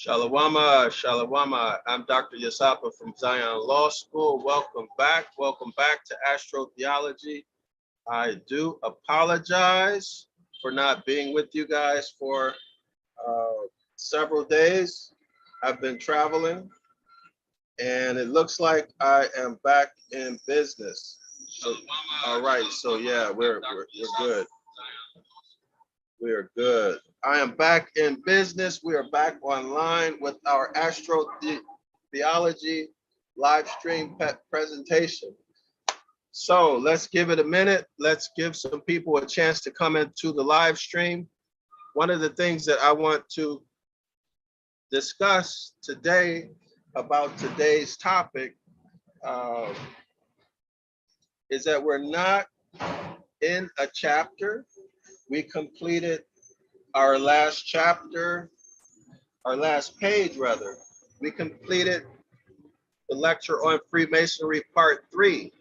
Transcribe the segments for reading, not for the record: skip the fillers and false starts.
Shalawama, Shalawama. I'm Dr. Yasapa from Zion Law School. Welcome back. Welcome back to Astrotheology. I do apologize for not being with you guys for several days. I've been traveling, and it looks like I am back in business. So, all right. So yeah, we're good. We are good. I am back in business. We are back online with our Astrotheology live stream presentation. So let's give it a minute. Let's give some people a chance to come into the live stream. One of the things that I want to discuss today about today's topic is that we're not in a chapter. We completed our last chapter, our last page rather. We completed the lecture on Freemasonry part 3.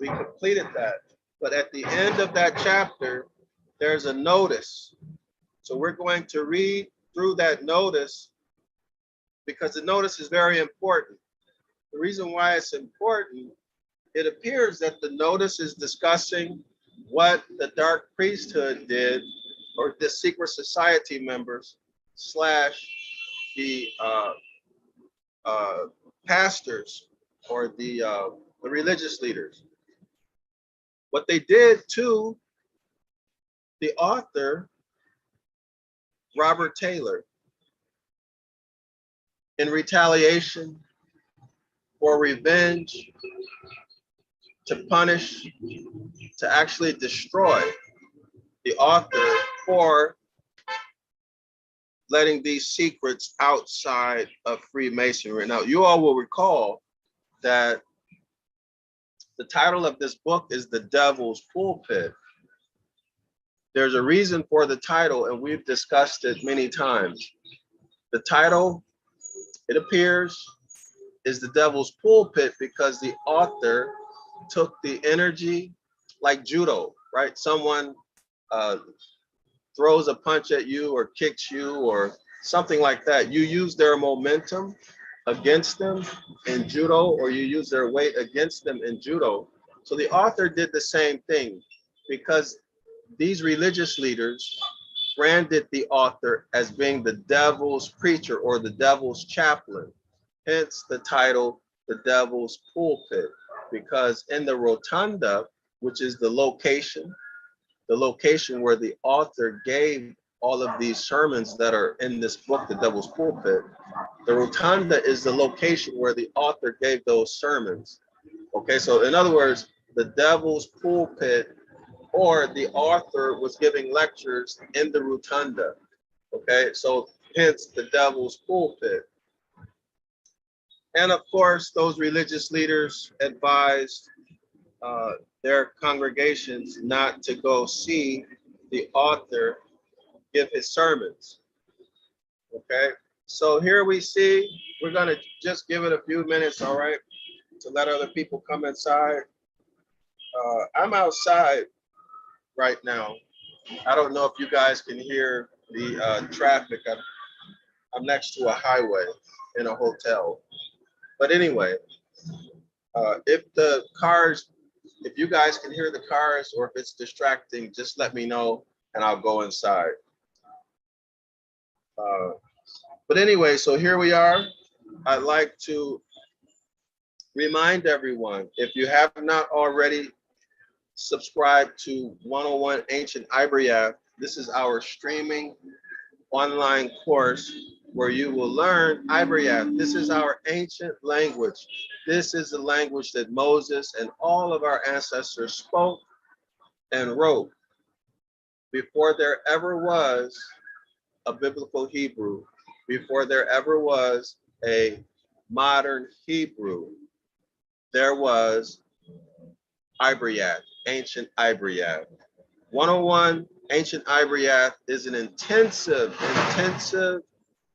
We completed that. But at the end of that chapter, there's a notice. So we're going to read through that notice because the notice is very important. The reason why it's important, it appears that the notice is discussing what the dark priesthood did, or the secret society members / the pastors or the religious leaders. What they did to the author, Robert Taylor, in retaliation for revenge, to punish, to actually destroy the author for letting these secrets outside of Freemasonry. Now, you all will recall that the title of this book is The Devil's Pulpit. There's a reason for the title, and we've discussed it many times. The title, it appears, is The Devil's Pulpit because the author took the energy like judo, right? Someone throws a punch at you or kicks you or something like that. You use their momentum against them in judo, or you use their weight against them in judo. So the author did the same thing because these religious leaders branded the author as being the devil's preacher or the devil's chaplain. Hence the title, The Devil's Pulpit, because in the rotunda, which is the location where the author gave all of these sermons that are in this book, The Devil's Pulpit, the rotunda is the location where the author gave those sermons. Okay, so in other words, the devil's pulpit, or the author was giving lectures in the rotunda. Okay, so hence the devil's pulpit. And of course, those religious leaders advised their congregations not to go see the author give his sermons. Okay, so here we see, we're gonna just give it a few minutes, all right, to let other people come inside. I'm outside right now. I don't know if you guys can hear the traffic. I'm next to a highway in a hotel. But anyway, if you guys can hear the cars or if it's distracting, just let me know and I'll go inside. But anyway, so here we are. I'd like to remind everyone, if you have not already subscribed to 101 Ancient Ibaryath, this is our streaming online course where you will learn Ibaryath. This is our ancient language. This is the language that Moses and all of our ancestors spoke and wrote before there ever was a biblical Hebrew, before there ever was a modern Hebrew. There was Ibaryath, Ancient Ibaryath. 101 Ancient Ibaryath is an intensive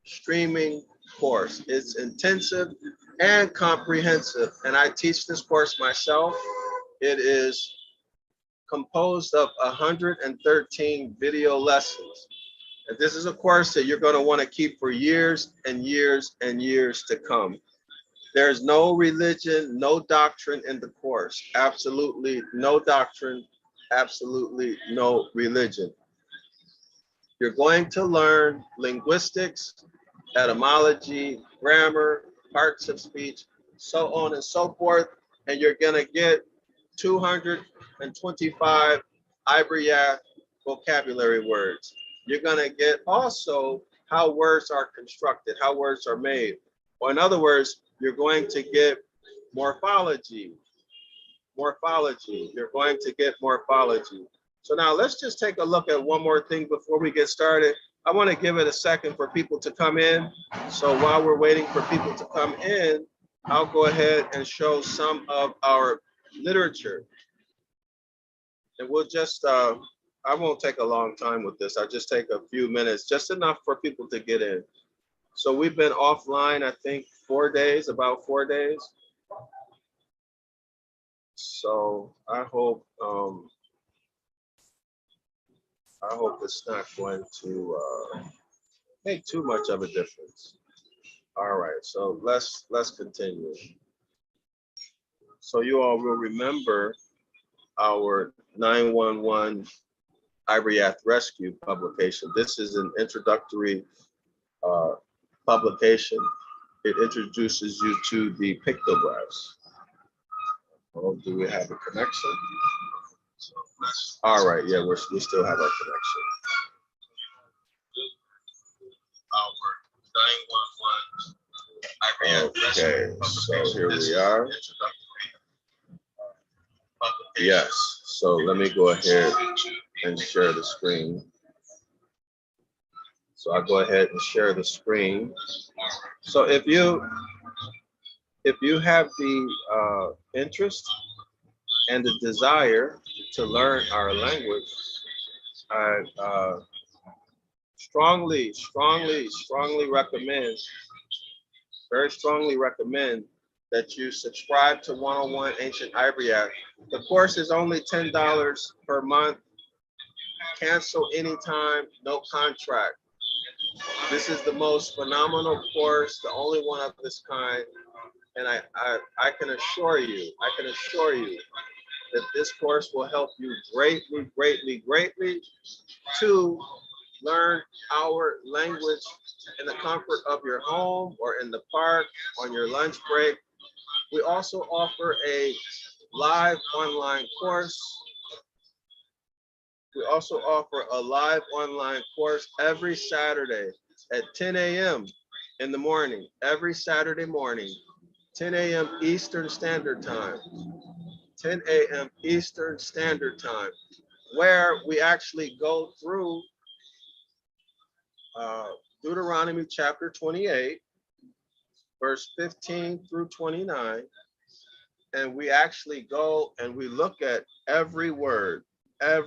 streaming course. It's intensive and comprehensive, and I teach this course myself. It is composed of 113 video lessons. And this is a course that you're going to want to keep for years and years and years to come. There's no religion, no doctrine in the course. Absolutely no doctrine, absolutely no religion. You're going to learn linguistics, etymology, grammar, parts of speech, so on and so forth. And you're going to get 225 Ibaryath vocabulary words. You're going to get also how words are constructed, how words are made. Or in other words, you're going to get morphology. You're going to get morphology. So now let's just take a look at one more thing before we get started. I want to give it a second for people to come in. So while we're waiting for people to come in, I'll go ahead and show some of our literature. And we'll just, I won't take a long time with this. I'll just take a few minutes, just enough for people to get in. So we've been offline, I think, 4 days, about 4 days. So I hope it's not going to make too much of a difference. All right, so let's continue. So you all will remember our 911 Ibaryath Rescue publication. This is an introductory publication. It introduces you to the pictographs. Oh, do we have a connection? All right, yeah, we still have our connection. Okay, so here we are. Yes, so let me go ahead and share the screen. So I'll go ahead and share the screen. So if you have the interest and the desire to learn our language, I strongly recommend, very strongly recommend that you subscribe to 101 Ancient Ibaryath. The course is only $10 per month. Cancel anytime, no contract. This is the most phenomenal course, the only one of this kind. And I can assure you that this course will help you greatly to learn our language in the comfort of your home or in the park, on your lunch break. We also offer a live online course. We also offer a live online course every Saturday at 10 a.m. in the morning, every Saturday morning, 10 a.m. Eastern Standard Time, 10 a.m. Eastern Standard Time, where we actually go through Deuteronomy chapter 28, verse 15 through 29. And we actually go and we look at every word, and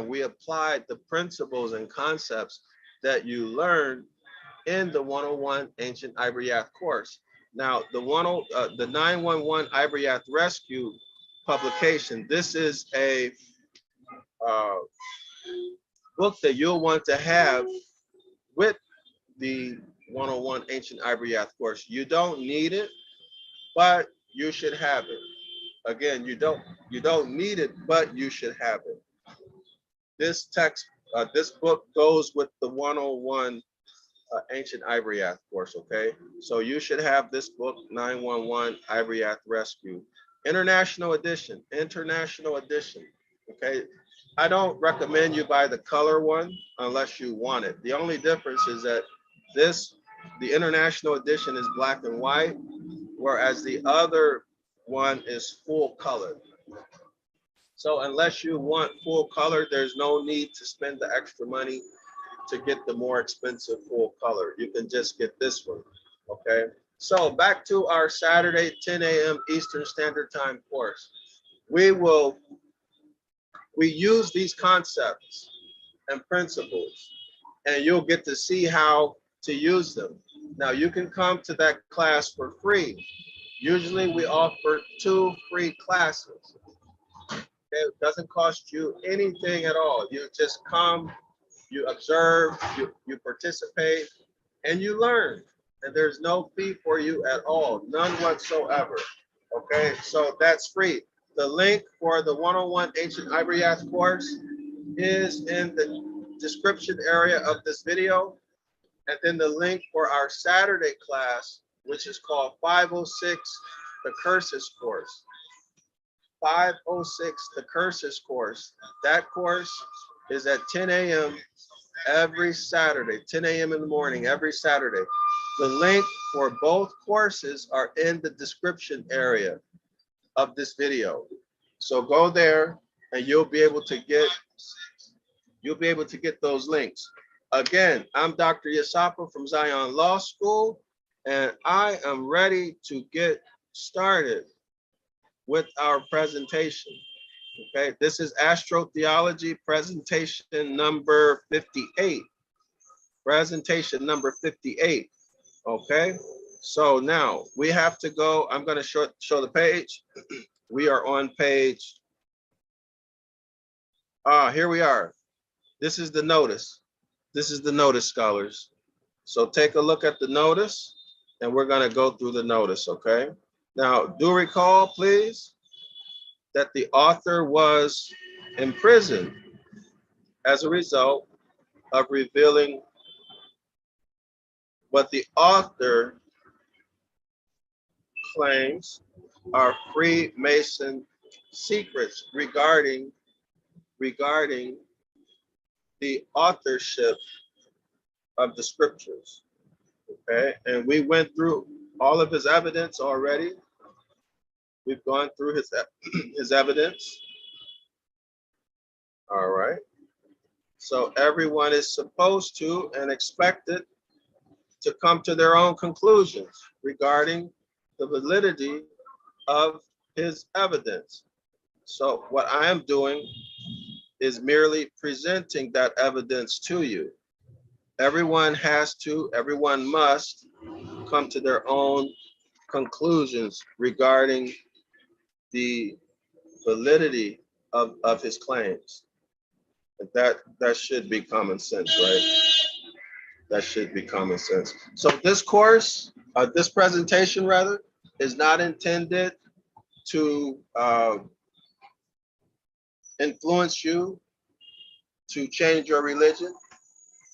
we apply the principles and concepts that you learn in the 101 Ancient Ibaryath course. Now, the 911 Ibaryath Rescue publication, this is a book that you'll want to have with the 101 Ancient Ibaryath course. You don't need it, but you should have it. Again, you don't need it, but you should have it. This book goes with the 101 Ancient Ibaryath course, okay? So you should have this book, 911 Ibaryath Rescue. International edition, okay? I don't recommend you buy the color one unless you want it. The only difference is that the international edition is black and white, whereas the other one is full color. So unless you want full color, there's no need to spend the extra money to get the more expensive full color. You can just get this one, okay? So back to our Saturday, 10 a.m. Eastern Standard Time course. We use these concepts and principles, and you'll get to see how to use them. Now you can come to that class for free. Usually we offer 2 free classes. Okay, it doesn't cost you anything at all. You just come, you observe, you participate, and you learn. And there's no fee for you at all, none whatsoever. Okay, so that's free. The link for the 101 Ancient Ibaryath course is in the description area of this video. And then the link for our Saturday class, which is called 506, the Curses course. 506, the Curses course. That course is at 10 a.m. every Saturday, 10 a.m. in the morning, every Saturday. The link for both courses are in the description area of this video. So go there and you'll be able to get those links. Again, I'm Dr. Yasapo from Zion Law School, and I am ready to get started with our presentation. Okay, this is Astrotheology presentation number 58. Presentation number 58. Okay, so now we have to go. I'm going to show the page. We are on page. Here we are. This is the notice. This is the notice, scholars. So take a look at the notice, and we're going to go through the notice. Okay. Now, do recall, please, that the author was imprisoned as a result of revealing what the author claims are Freemason secrets regarding the authorship of the scriptures. Okay, and we went through all of his evidence already. We've gone through his evidence. All right. So everyone is supposed to and expected to come to their own conclusions regarding the validity of his evidence. So what I am doing is merely presenting that evidence to you. Everyone must come to their own conclusions regarding the validity of his claims. That should be common sense, right? That should be common sense. So this course, this presentation rather, is not intended to influence you to change your religion.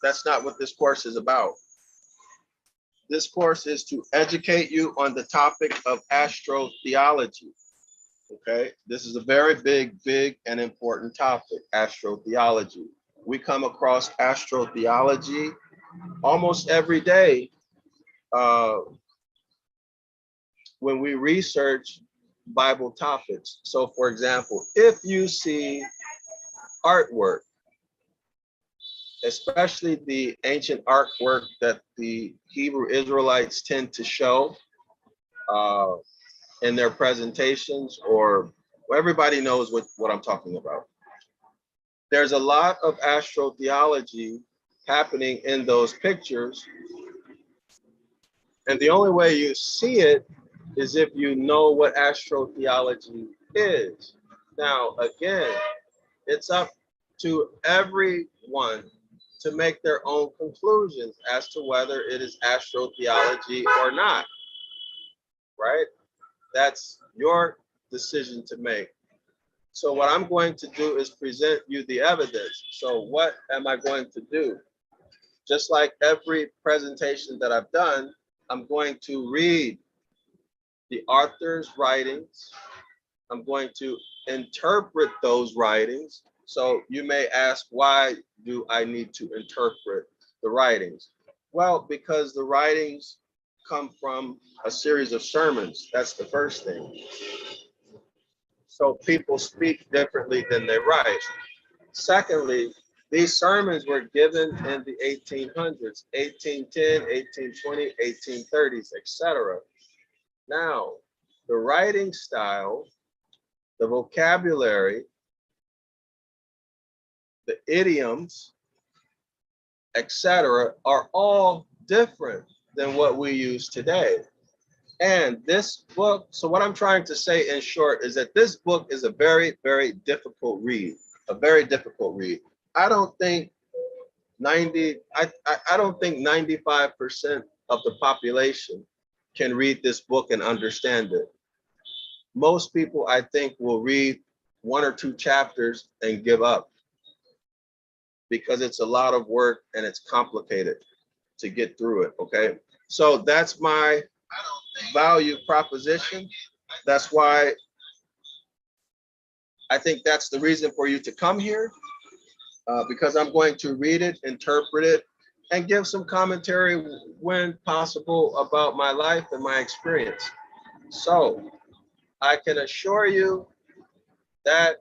That's not what this course is about. This course is to educate you on the topic of astrotheology. Okay, this is a very big and important topic, astrotheology. We come across astrotheology almost every day when we research Bible topics. So for example, if you see artwork, especially the ancient artwork that the Hebrew Israelites tend to show in their presentations, or well, everybody knows what I'm talking about. There's a lot of astrotheology happening in those pictures. And the only way you see it is if you know what astrotheology is. Now, again, it's up to everyone to make their own conclusions as to whether it is astrotheology or not, right? That's your decision to make. So what I'm going to do is present you the evidence. So what am I going to do? Just like every presentation that I've done, I'm going to read the author's writings. I'm going to interpret those writings. So you may ask, why do I need to interpret the writings? Well, because the writings come from a series of sermons. That's the first thing. So people speak differently than they write. Secondly, these sermons were given in the 1800s, 1810, 1820, 1830s, etc. Now, the writing style, the vocabulary, the idioms, etc., are all different than what we use today. And this book, so what I'm trying to say in short is that this book is a very, very difficult read, a very difficult read. I don't think 95% of the population can read this book and understand it. Most people, I think, will read 1 or 2 chapters and give up because it's a lot of work and it's complicated to get through it, okay? So that's my value proposition. That's why I think that's the reason for you to come here, because I'm going to read it, interpret it, and give some commentary when possible about my life and my experience. So I can assure you that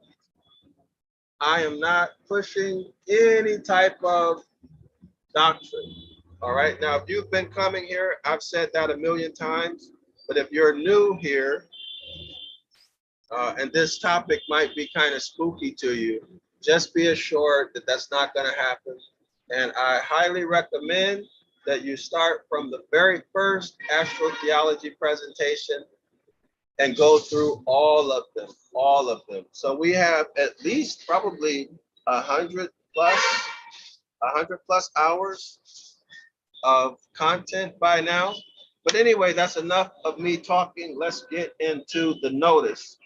I am not pushing any type of doctrine. All right. Now, if you've been coming here, I've said that a million times. But if you're new here, and this topic might be kind of spooky to you, just be assured that that's not going to happen. And I highly recommend that you start from the very first astrotheology presentation and go through all of them, all of them. So we have at least probably 100 plus hours of content by now. But anyway, that's enough of me talking. Let's get into the notice.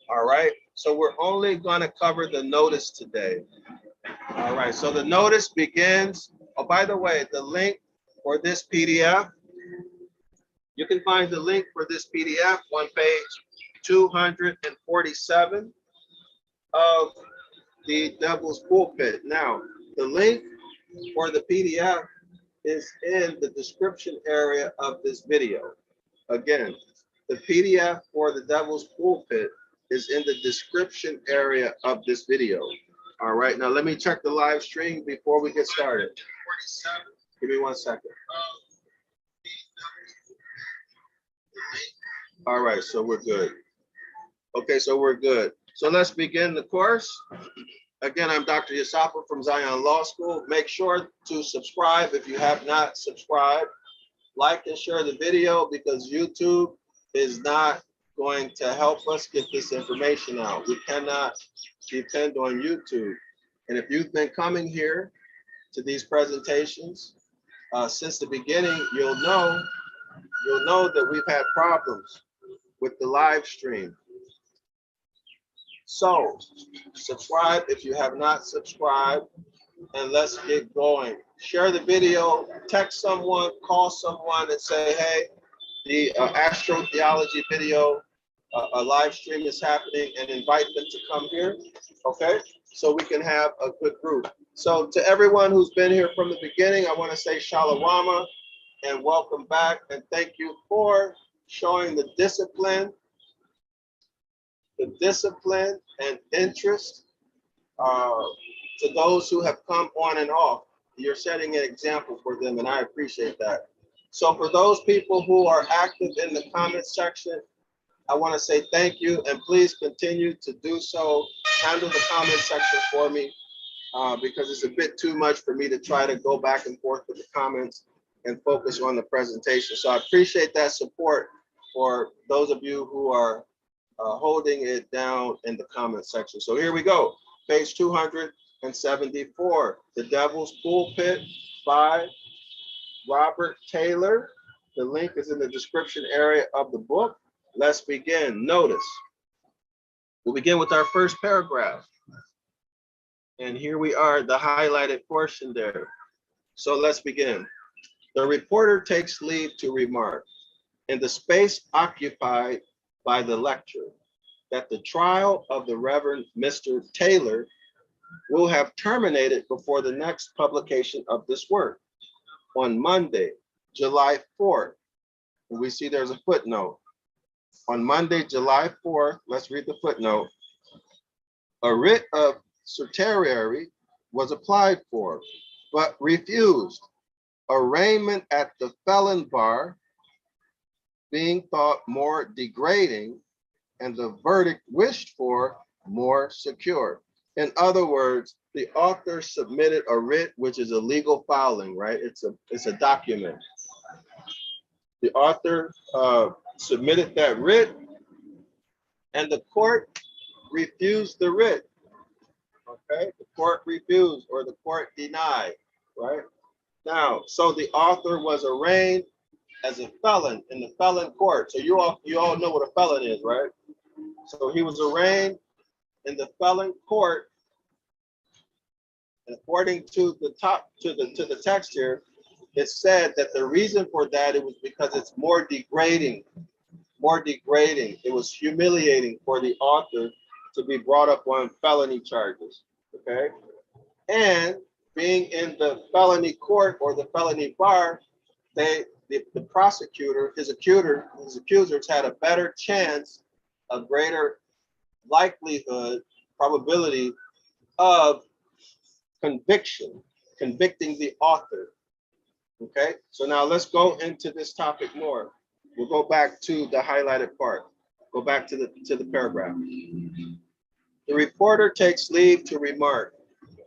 All right. So we're only going to cover the notice today. All right. So the notice begins. Oh, by the way, the link for this PDF, you can find the link for this PDF on page 247 of the Devil's Pulpit. Now, the link for the PDF is in the description area of this video. Again, the PDF for the Devil's Pulpit is in the description area of this video. All right, now let me check the live stream before we get started. Give me 1 second. All right, so we're good. Okay, so we're good. So let's begin the course. Again, I'm Dr. Yasafa from Zion Law School. Make sure to subscribe if you have not subscribed. Like and share the video because YouTube is not going to help us get this information out. We cannot depend on YouTube. And if you've been coming here to these presentations since the beginning, you'll know that we've had problems with the live stream. So subscribe if you have not subscribed, and let's get going. Share the video, text someone, call someone and say, hey, the astrotheology video, a live stream is happening, and invite them to come here, okay? So we can have a good group. So to everyone who's been here from the beginning, I want to say shalawama and welcome back, and thank you for showing the discipline and interest to those who have come on and off. You're setting an example for them, and I appreciate that. So for those people who are active in the comment section, I want to say thank you, and please continue to do so. Handle the comment section for me because it's a bit too much for me to try to go back and forth with the comments and focus on the presentation. So I appreciate that support for those of you who are holding it down in the comment section. So here we go. Page 274, The Devil's Pulpit by Robert Taylor. The link is in the description area of the book. Let's begin. Notice. We'll begin with our first paragraph. And here we are, the highlighted portion there. So let's begin. The reporter takes leave to remark, in the space occupied by the lecture, that the trial of the Reverend Mr. Taylor will have terminated before the next publication of this work on Monday, July 4th. And we see there's a footnote. On Monday, July 4th, let's read the footnote. A writ of certiorari was applied for, but refused. Arraignment at the felon bar being thought more degrading, and the verdict wished for more secure. In other words, the author submitted a writ, which is a legal filing, right? It's a document. The author submitted that writ, and the court refused the writ. Okay, the court refused or the court denied, right? Now, so the author was arraigned as a felon in the felon court. So you all know what a felon is, right? So he was arraigned in the felon court, and according to the text here, it said that the reason for that it was because it's more degrading. It was humiliating for the author to be brought up on felony charges. Okay, and being in the felony court or the felony bar, the prosecutor, his accusers had a better chance, a greater likelihood, probability of convicting the author. Okay, so now let's go into this topic more. We'll go back to the highlighted part. Go back to the paragraph. The reporter takes leave to remark,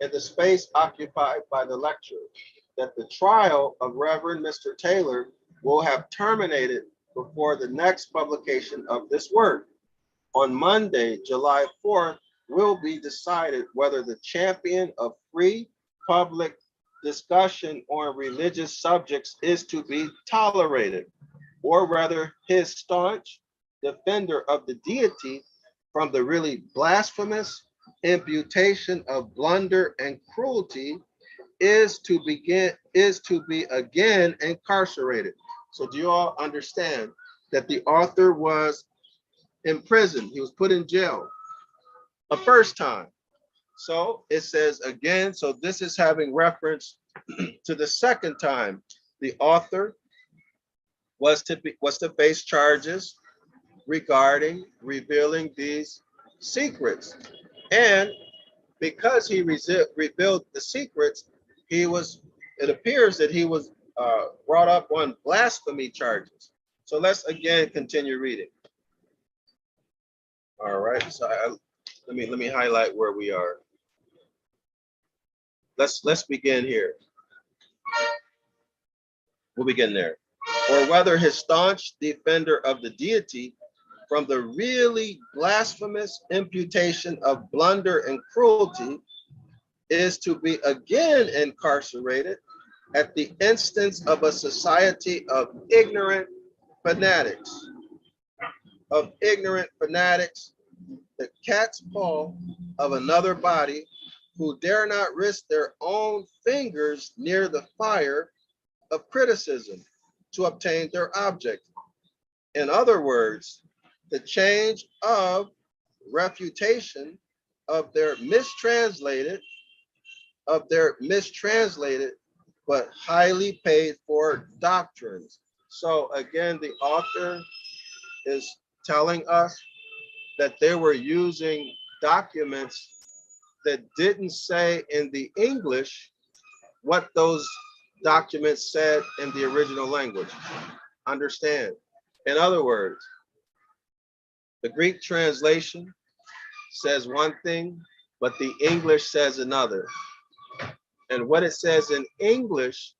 in the space occupied by the lecture, that the trial of Reverend Mr. Taylor will have terminated before the next publication of this work. On Monday, July 4th, will be decided whether the champion of free public discussion on religious subjects is to be tolerated, or whether his staunch defender of the deity from the really blasphemous imputation of blunder and cruelty is to be again incarcerated. So do you all understand that the author was imprisoned? He was put in jail a first time. So it says again, so this is having reference to the second time the author was to face charges regarding revealing these secrets. And because he revealed the secrets, it appears that he was brought up on blasphemy charges. So let's again continue reading. All right, so let me highlight where we are. Let's begin here. We'll begin there. Or whether his staunch defender of the deity from the really blasphemous imputation of blunder and cruelty is to be again incarcerated at the instance of a society of ignorant fanatics, the cat's paw of another body, who dare not risk their own fingers near the fire of criticism to obtain their object. In other words, the change of refutation of their mistranslated but highly paid for doctrines. So again, the author is telling us that they were using documents that didn't say in the English what those documents said in the original language. Understand? In other words, the Greek translation says one thing, but the English says another. And what it says in English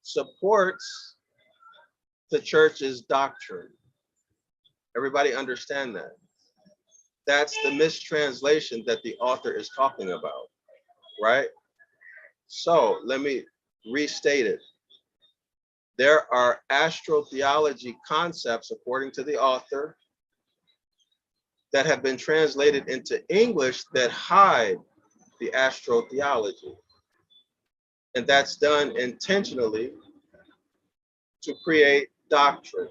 supports the church's doctrine. Everybody understand that? That's the mistranslation that the author is talking about, right? So let me restate it. There are astrotheology concepts, according to the author, that have been translated into English that hide the astrotheology. And that's done intentionally to create doctrine.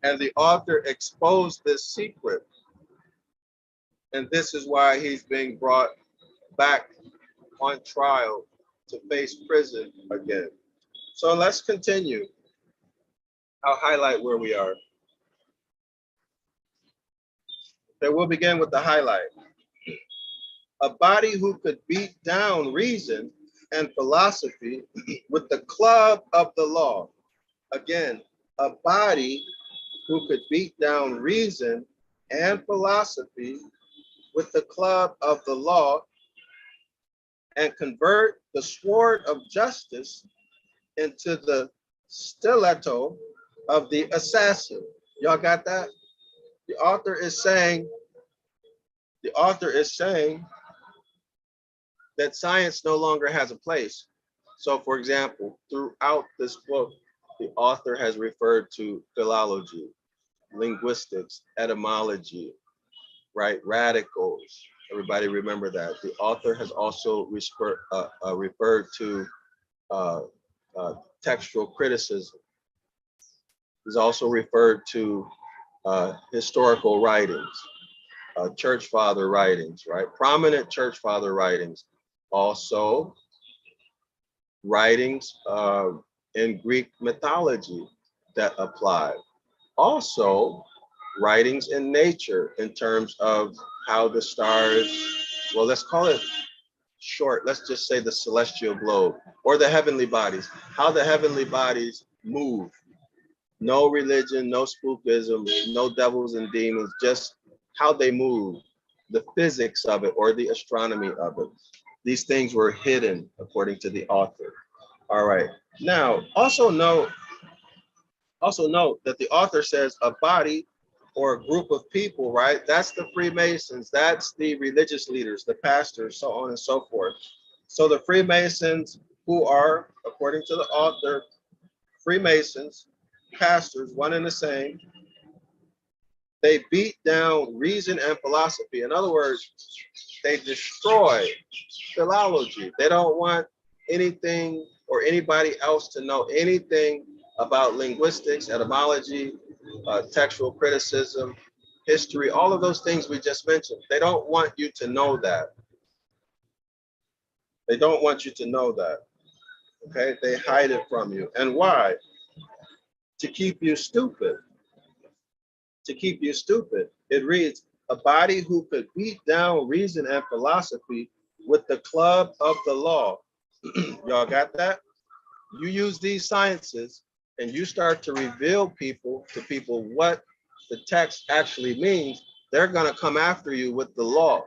And the author exposed this secret. And this is why he's being brought back on trial to face prison again. So let's continue. I'll highlight where we are. Okay, we'll begin with the highlight. A body who could beat down reason and philosophy with the club of the law. Again, a body who could beat down reason and philosophy with the club of the law and convert the sword of justice into the stiletto of the assassin. Y'all got that? The author is saying, that science no longer has a place. So for example, throughout this book, the author has referred to philology, linguistics, etymology, right? Radicals. Everybody remember that. The author has also referred to uh, textual criticism. He's also referred to historical writings, church father writings, right? Prominent church father writings. Also, writings in Greek mythology that apply. Also, writings in nature in terms of how the stars, well, let's call it short, let's just say the celestial globe or the heavenly bodies, how the heavenly bodies move. No religion, no spookism, no devils and demons, just how they move, the physics of it or the astronomy of it. These things were hidden according to the author. All right. Now, also note that the author says a body or a group of people, right? That's the Freemasons, that's the religious leaders, the pastors, so on and so forth. So the Freemasons, who are, according to the author, Freemasons, pastors, one and the same, they beat down reason and philosophy. In other words, they destroy philology. They don't want anything or anybody else to know anything about linguistics, etymology, textual criticism, history, all of those things we just mentioned. They don't want you to know that. They don't want you to know that. Okay, they hide it from you. And why? To keep you stupid. To keep you stupid. It reads, a body who could beat down reason and philosophy with the club of the law. Y'all got that? You use these sciences and you start to reveal to people what the text actually means, they're going to come after you with the law.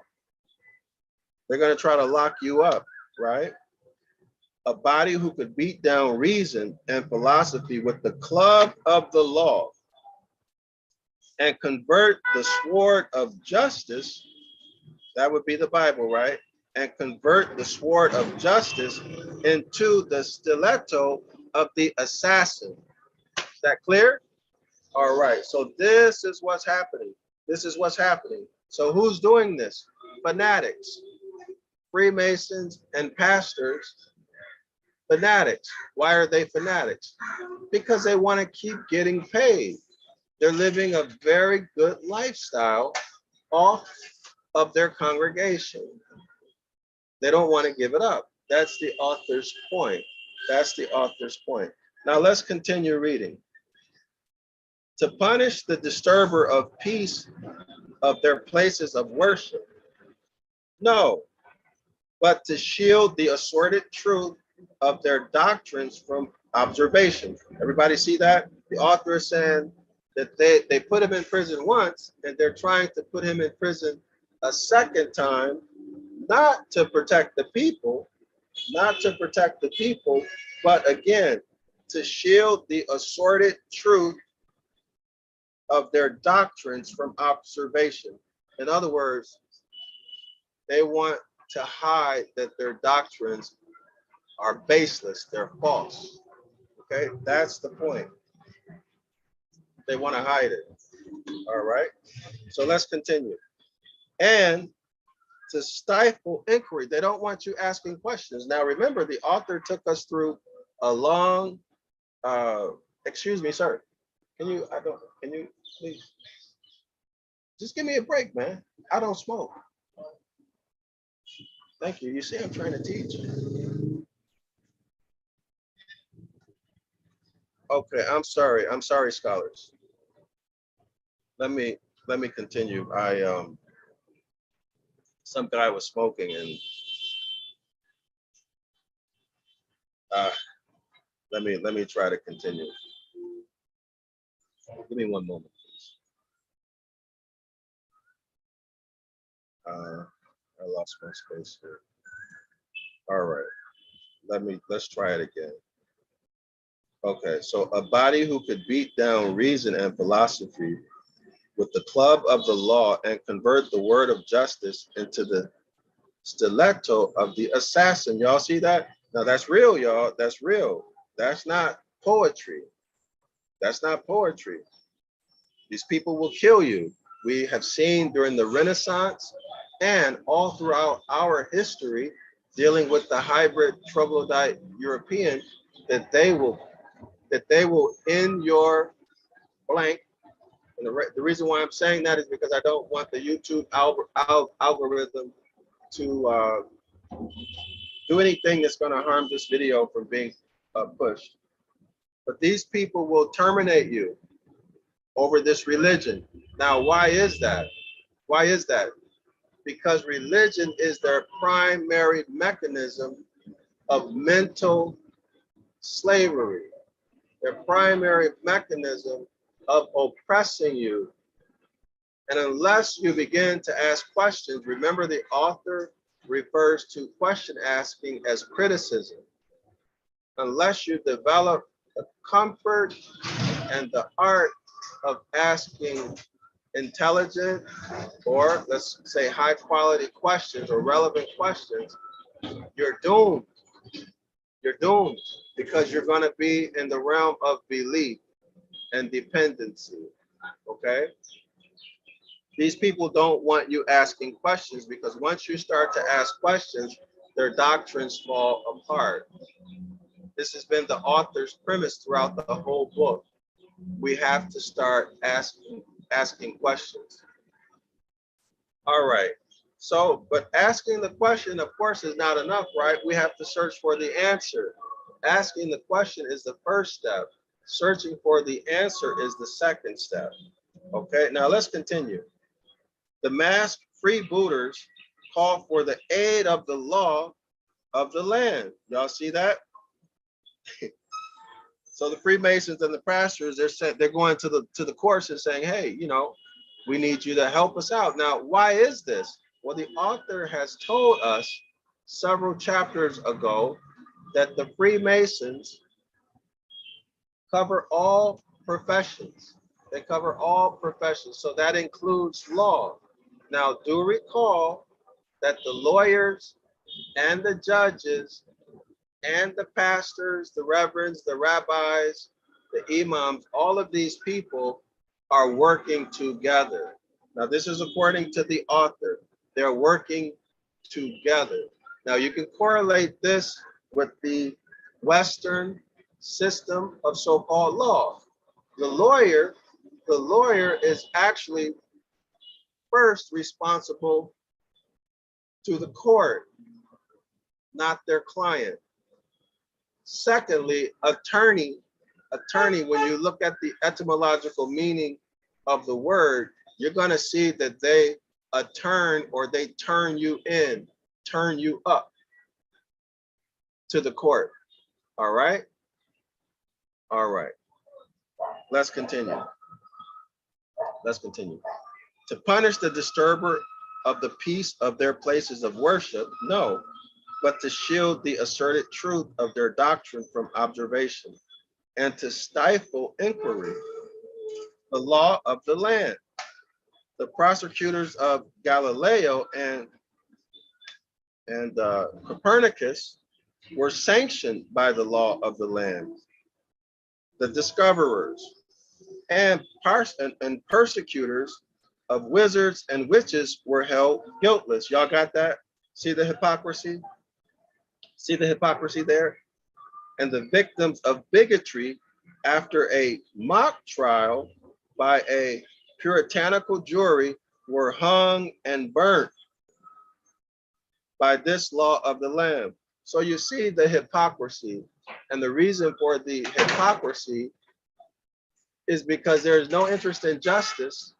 They're going to try to lock you up, right? A body who could beat down reason and philosophy with the club of the law and convert the sword of justice, that would be the Bible, right? And convert the sword of justice into the stiletto of the assassin. Is that clear? All right, so this is what's happening. This is what's happening. So who's doing this? Fanatics, Freemasons and pastors. Fanatics. Why are they fanatics? Because they want to keep getting paid. They're living a very good lifestyle off of their congregation. They don't want to give it up. That's the author's point. That's the author's point. Now let's continue reading. To punish the disturber of peace of their places of worship. No, but to shield the assorted truth of their doctrines from observation. Everybody see that? The author is saying that they put him in prison once and they're trying to put him in prison a second time, not to protect the people, but again, to shield the assorted truth of their doctrines from observation. In other words, they want to hide that their doctrines are baseless, they're false. Okay, that's the point. They want to hide it. All right, so let's continue. And to stifle inquiry, they don't want you asking questions. Now remember, the author took us through a long, excuse me, sir. Can you please? Just give me a break, man. I don't smoke. Thank you. You see, I'm trying to teach. Okay, I'm sorry. I'm sorry, scholars. Let me continue. Some guy was smoking and let me try to continue. Give me one moment, please. I lost my space here. All right. Let's try it again. Okay, so a body who could beat down reason and philosophy with the club of the law and convert the word of justice into the stiletto of the assassin. Y'all see that? Now that's real, y'all. That's real. That's not poetry. That's not poetry. These people will kill you. We have seen during the Renaissance and all throughout our history dealing with the hybrid troglodyte European that they will end your blank. And the reason why I'm saying that is because I don't want the YouTube algorithm to do anything that's going to harm this video from being pushed. But these people will terminate you over this religion. Now, why is that? Why is that? Because religion is their primary mechanism of mental slavery, their primary mechanism of oppressing you. And unless you begin to ask questions, remember the author refers to question asking as criticism. Unless you develop the comfort and the art of asking intelligent, or let's say high quality questions or relevant questions, you're doomed. You're doomed because you're going to be in the realm of belief and dependency. Okay? These people don't want you asking questions because once you start to ask questions, their doctrines fall apart. This has been the author's premise throughout the whole book. We have to start asking questions. All right. So, but asking the question, of course, is not enough, right? We have to search for the answer. Asking the question is the first step. Searching for the answer is the second step. Okay, now let's continue. The masked freebooters call for the aid of the law of the land. Y'all see that? So the Freemasons and the pastors, they're going to the courts and saying, hey, you know, we need you to help us out. Now, why is this? Well, the author has told us several chapters ago that the Freemasons cover all professions. They cover all professions. So that includes law. Now, do recall that the lawyers and the judges and the pastors, the reverends, the rabbis, the imams, all of these people are working together. Now, this is according to the author. They're working together. Now, you can correlate this with the Western system of so-called law. The lawyer is actually first responsible to the court, not their client. Secondly, attorney, when you look at the etymological meaning of the word, you're going to see that they they turn you in, turn you up to the court. All right? All right. Let's continue. Let's continue. To punish the disturber of the peace of their places of worship, no, but to shield the asserted truth of their doctrine from observation and to stifle inquiry. The law of the land. The prosecutors of Galileo and Copernicus were sanctioned by the law of the land. The discoverers and persecutors of wizards and witches were held guiltless. Y'all got that? See the hypocrisy? See the hypocrisy there? And the victims of bigotry after a mock trial by a puritanical jury were hung and burnt by this law of the Lamb. So you see the hypocrisy, and the reason for the hypocrisy is because there is no interest in justice.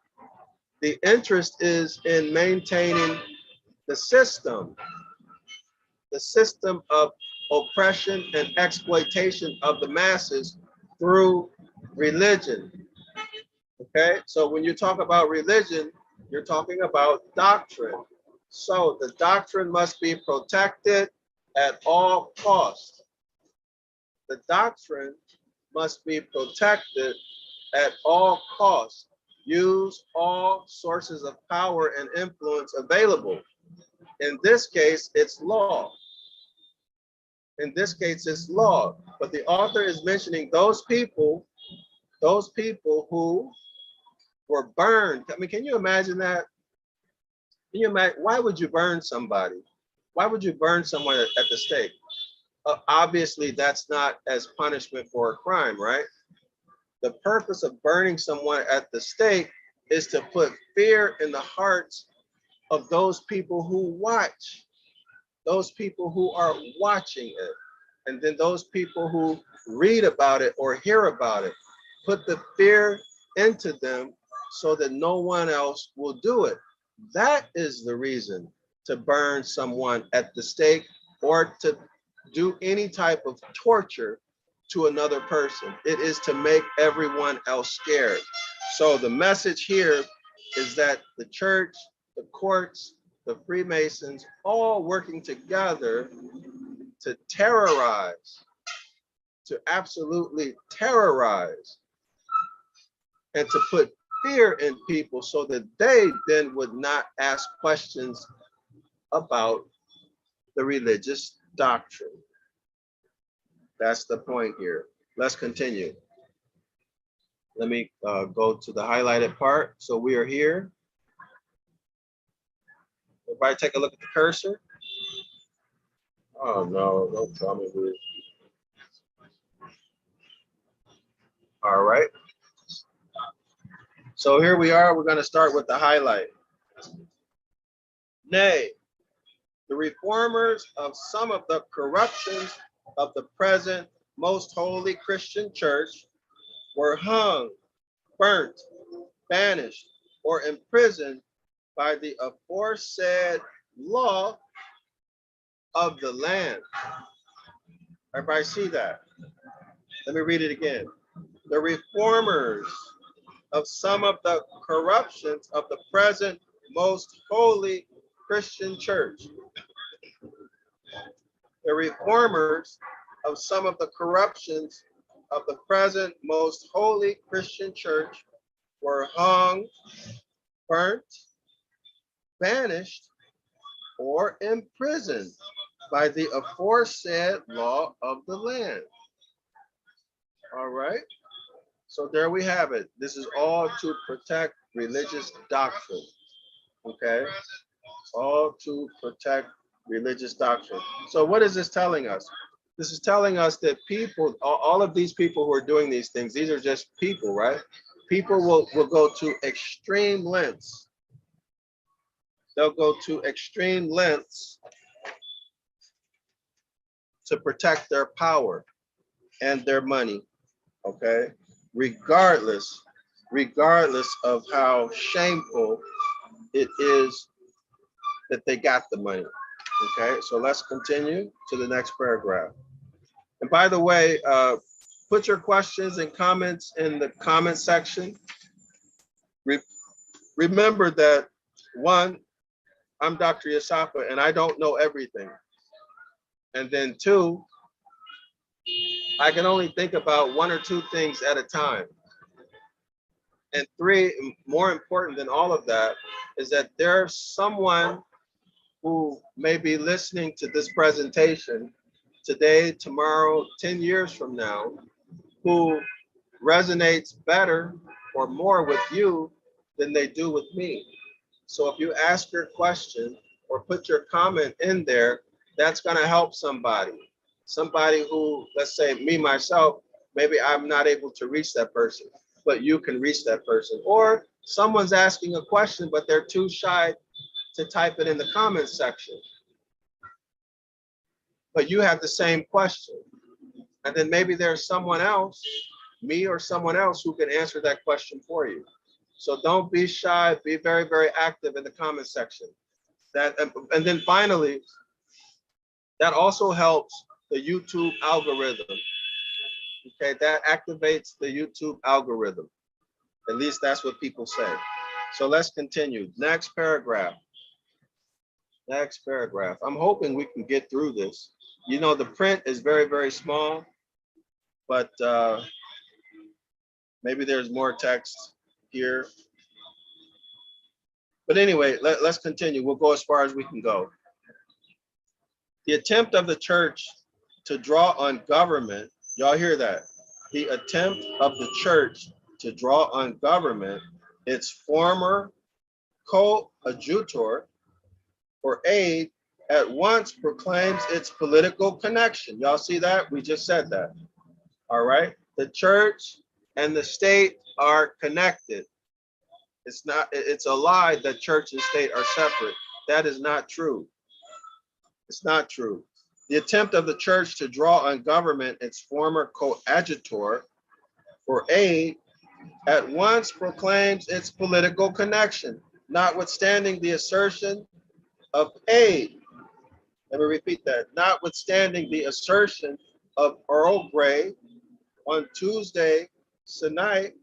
The interest is in maintaining the system of oppression and exploitation of the masses through religion. Okay, so when you talk about religion, you're talking about doctrine. So the doctrine must be protected at all costs. The doctrine must be protected at all costs. Use all sources of power and influence available. In this case, it's law. In this case, it's law. But the author is mentioning those people who were burned. I mean, can you imagine that? Can you imagine, why would you burn somebody? Why would you burn someone at the stake? Obviously, that's not as punishment for a crime, right? The purpose of burning someone at the stake is to put fear in the hearts of those people who watch, those people who are watching it, and then those people who read about it or hear about it. Put the fear into them so that no one else will do it. That is the reason to burn someone at the stake or to do any type of torture to another person. It is to make everyone else scared. So the message here is that the church, the courts, the Freemasons, all working together to terrorize, to absolutely terrorize, and to put fear in people so that they then would not ask questions about the religious doctrine. That's the point here. Let's continue. Let me go to the highlighted part. So we are here. Everybody take a look at the cursor. Oh no, don't tell me this. All right. So here we are. We're going to start with the highlight. Nay, the reformers of some of the corruptions of the present most holy Christian church were hung, burnt, banished, or imprisoned by the aforesaid law of the land. Everybody see that? Let me read it again. The reformers of some of the corruptions of the present most holy Christian church. The reformers of some of the corruptions of the present most holy Christian church were hung, burnt, banished, or imprisoned by the aforesaid law of the land. All right. So there we have it. This is all to protect religious doctrine. Okay. All to protect religious doctrine. So what is this telling us? This is telling us that people, all of these people who are doing these things, these are just people, right? People will go to extreme lengths. They'll go to extreme lengths to protect their power and their money, okay? Regardless of how shameful it is that they got the money. Okay, so let's continue to the next paragraph. And by the way, put your questions and comments in the comment section. Remember that, one, I'm Dr. Yasafa and I don't know everything. And then two, I can only think about one or two things at a time. And three, more important than all of that, is that there's someone who may be listening to this presentation today, tomorrow, 10 years from now, who resonates better or more with you than they do with me. So if you ask your question or put your comment in there, that's going to help somebody. Somebody who, let's say me, myself, maybe I'm not able to reach that person, but you can reach that person. Or someone's asking a question, but they're too shy to type it in the comments section. But you have the same question. And then maybe there's someone else, me or someone else, who can answer that question for you. So don't be shy, be very, very active in the comment section. And then finally, that also helps the YouTube algorithm. Okay, that activates the YouTube algorithm. At least that's what people say. So let's continue. Next paragraph. Next paragraph. I'm hoping we can get through this. You know, the print is very, very small, but Maybe there's more text here. But anyway, let's continue. We'll go as far as we can go. The attempt of the church to draw on government, y'all hear that? The attempt of the church to draw on government, its former coadjutor or aid, at once proclaims its political connection. Y'all see that? We just said that. All right. The church and the state are connected. It's a lie that church and state are separate. That is not true. It's not true. The attempt of the church to draw on government, its former coadjutor, for aid, at once proclaims its political connection, notwithstanding the assertion of aid. Let me repeat that. Notwithstanding the assertion of Earl Grey on Tuesday night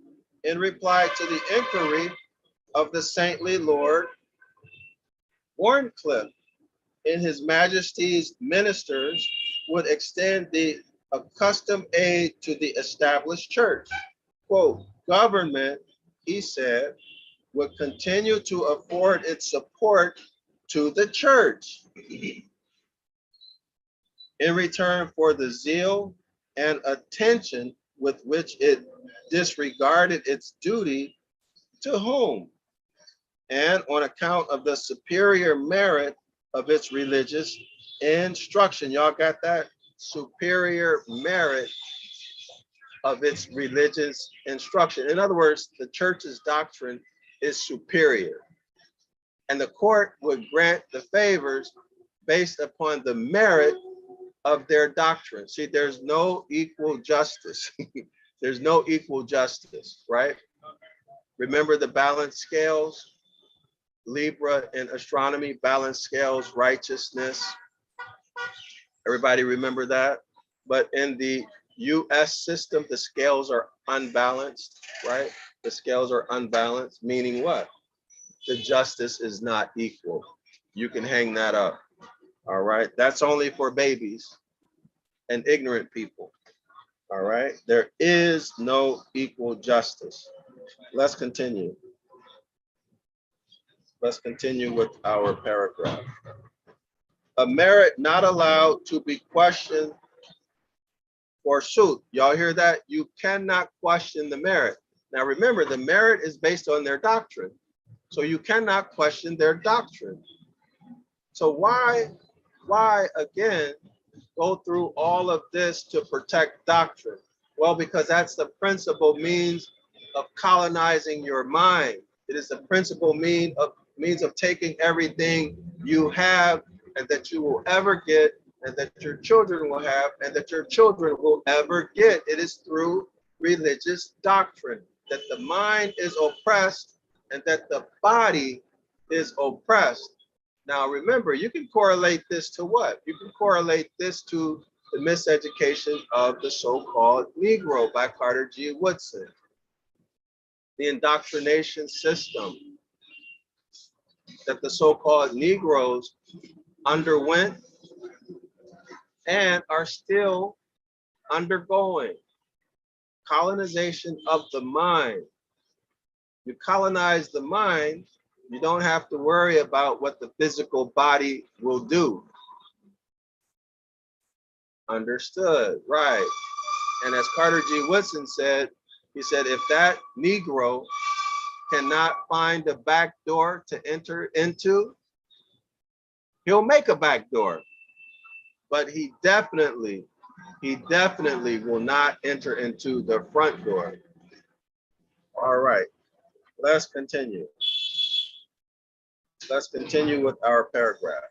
in reply to the inquiry of the saintly Lord Warncliffe, in his Majesty's ministers would extend the accustomed aid to the established church. Quote, government, he said, would continue to afford its support to the church in return for the zeal and attention with which it disregarded its duty to whom? And on account of the superior merit of its religious instruction. Y'all got that? Superior merit of its religious instruction. In other words, the church's doctrine is superior. And the court would grant the favors based upon the merit of their doctrine. See, there's no equal justice. There's no equal justice, right? Remember the balance scales? Libra in astronomy, balance scales, righteousness. Everybody remember that? But in the US system, the scales are unbalanced, right? The scales are unbalanced, meaning what? The justice is not equal. You can hang that up, all right? That's only for babies and ignorant people, all right? There is no equal justice. Let's continue. Let's continue with our paragraph. A merit not allowed to be questioned or suit. Y'all hear that? You cannot question the merit. Now remember, the merit is based on their doctrine. So you cannot question their doctrine. So why again, go through all of this to protect doctrine? Well, because that's the principal means of colonizing your mind. It is the principal means of taking everything you have and that you will ever get and that your children will have and that your children will ever get. It is through religious doctrine that the mind is oppressed and that the body is oppressed. Now remember, you can correlate this to what? You can correlate this to the miseducation of the so-called Negro by Carter G. Woodson. The indoctrination system that the so-called Negroes underwent and are still undergoing. Colonization of the mind. You colonize the mind, you don't have to worry about what the physical body will do. Understood, right. And as Carter G. Woodson said, he said, if that Negro cannot find a back door to enter into, he'll make a back door. But he definitely will not enter into the front door. All right, let's continue. Let's continue with our paragraph.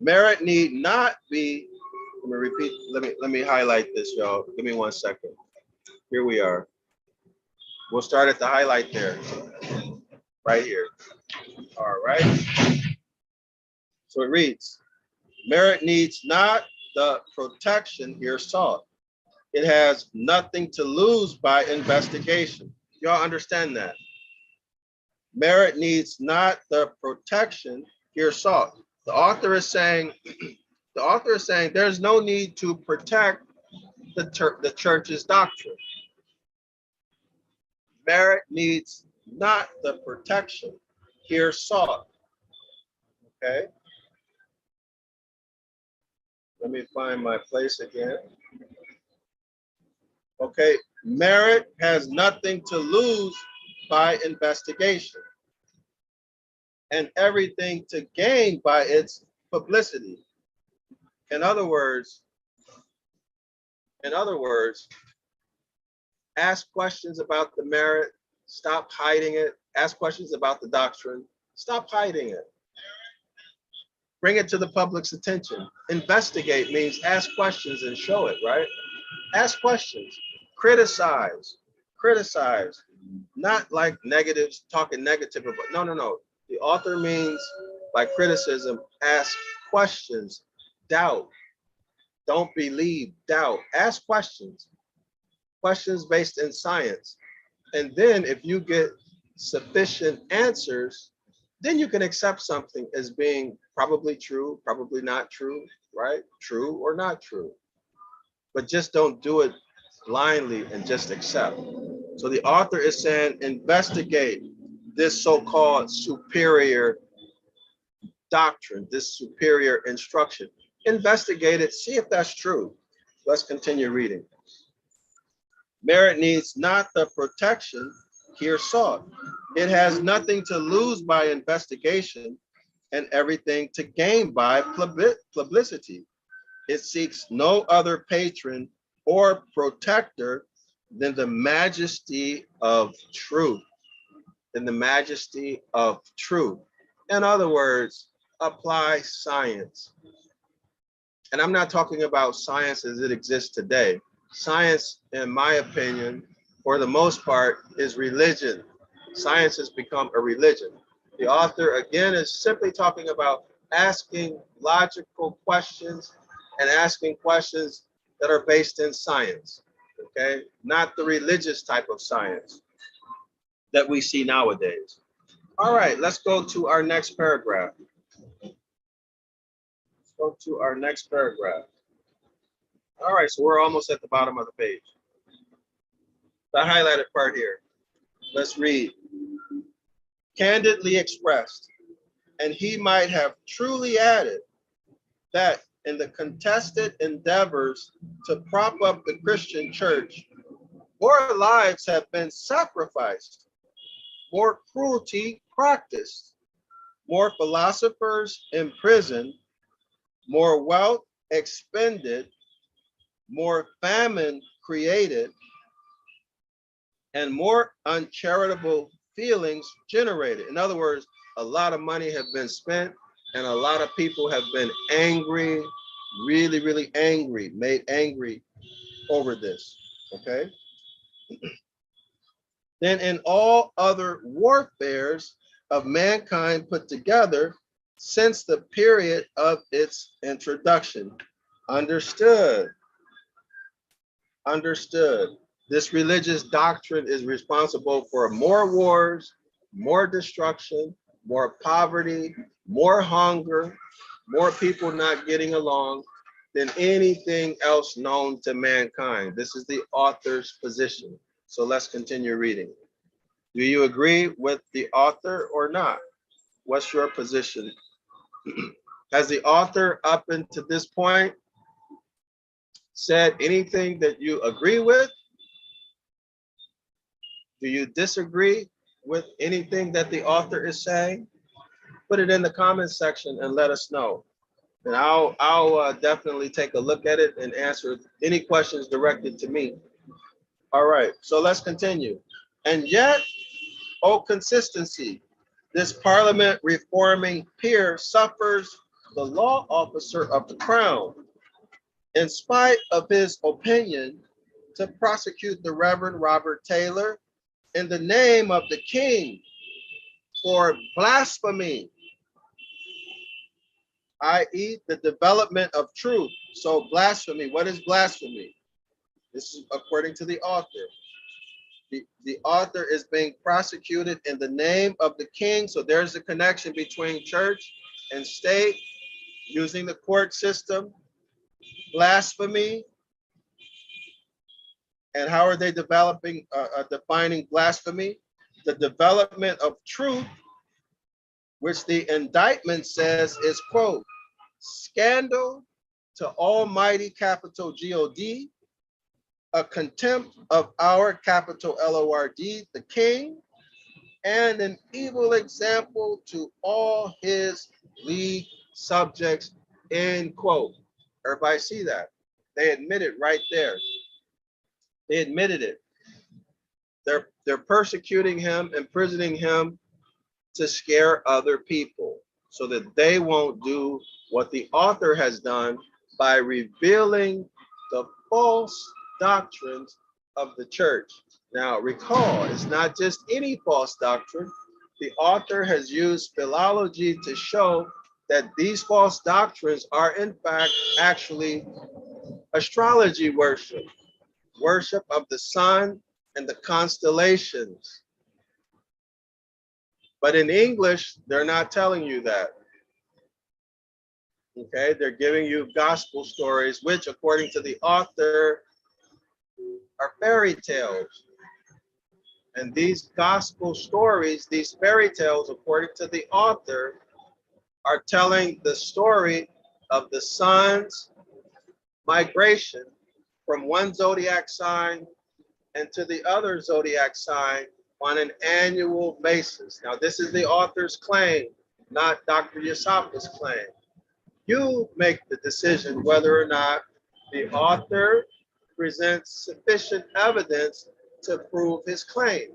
Merit need not be, let me repeat, let me highlight this, y'all. Give me 1 second. Here we are. We'll start at the highlight there, right here. All right. So it reads, merit needs not the protection here sought. It has nothing to lose by investigation. Y'all understand that? Merit needs not the protection here sought. The author is saying there's no need to protect the church's doctrine. Merit needs not the protection here sought. Okay, let me find my place again. Okay, merit has nothing to lose by investigation and everything to gain by its publicity. In other words, ask questions about the merit, stop hiding it. Ask questions about the doctrine, stop hiding it. Bring it to the public's attention. Investigate means ask questions and show it, right? Ask questions, criticize, not like negatives, talking negative about, no. The author means by criticism, ask questions, doubt, don't believe, doubt, ask questions based in science. And then if you get sufficient answers, then you can accept something as being probably true, probably not true, right? True or not true. But just don't do it blindly and just accept. So the author is saying, investigate this so-called superior doctrine, this superior instruction. Investigate it, see if that's true. Let's continue reading. Merit needs not the protection here sought. It has nothing to lose by investigation and everything to gain by publicity. It seeks no other patron or protector than the majesty of truth. In other words, apply science. And I'm not talking about science as it exists today. Science, in my opinion, for the most part, is religion. Science has become a religion. The author, again, is simply talking about asking logical questions and asking questions that are based in science, okay? Not the religious type of science that we see nowadays. All right, let's go to our next paragraph. All right, so we're almost at the bottom of the page. The highlighted part here. Let's read. Candidly expressed, and he might have truly added that in the contested endeavors to prop up the Christian church, more lives have been sacrificed, more cruelty practiced, more philosophers imprisoned, more wealth expended, more famine created, and more uncharitable feelings generated. In other words, a lot of money have been spent and a lot of people have been angry, really angry, made angry over this, okay? Then in all other warfares of mankind put together since the period of its introduction. Understood. This religious doctrine is responsible for more wars, more destruction, more poverty, more hunger, more people not getting along than anything else known to mankind. This is the author's position. So let's continue reading. Do you agree with the author or not? What's your position? Has the author up until this point said anything that you agree with? Do you disagree with anything that the author is saying? Put it in the comments section and let us know. And I'll definitely take a look at it and answer any questions directed to me. All right, so let's continue. And yet, oh consistency, this parliament reforming peer suffers the law officer of the crown, in spite of his opinion, to prosecute the Reverend Robert Taylor in the name of the king for blasphemy, i.e. the development of truth. So blasphemy, what is blasphemy? This is according to the author. The author is being prosecuted in the name of the king. So there's a connection between church and state using the court system. Blasphemy. And how are they defining blasphemy? The development of truth, which the indictment says is, quote, scandal to Almighty, capital G-O-D, a contempt of our, capital L-O-R-D, the king, and an evil example to all his league subjects, end quote. Everybody see that? They admit it right there. They admitted it. They're persecuting him, imprisoning him to scare other people so that they won't do what the author has done by revealing the false doctrines of the church. Now, recall, it's not just any false doctrine. The author has used philology to show that these false doctrines are, in fact, actually astrology worship, worship of the sun and the constellations. But in English, they're not telling you that. Okay, they're giving you gospel stories, which, according to the author, are fairy tales. And these gospel stories, these fairy tales, according to the author, are telling the story of the sun's migration from one zodiac sign and to the other zodiac sign on an annual basis. Now, this is the author's claim, not Dr. Yasapa's claim. You make the decision whether or not the author presents sufficient evidence to prove his claim.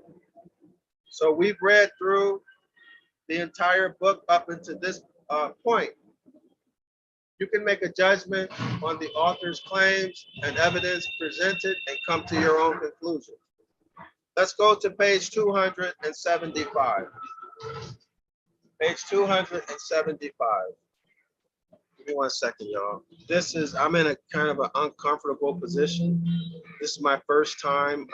So we've read through the entire book up into this point. You can make a judgment on the author's claims and evidence presented and come to your own conclusion. Let's go to page 275. Page 275. Give me 1 second, y'all. I'm in a kind of an uncomfortable position. This is my first time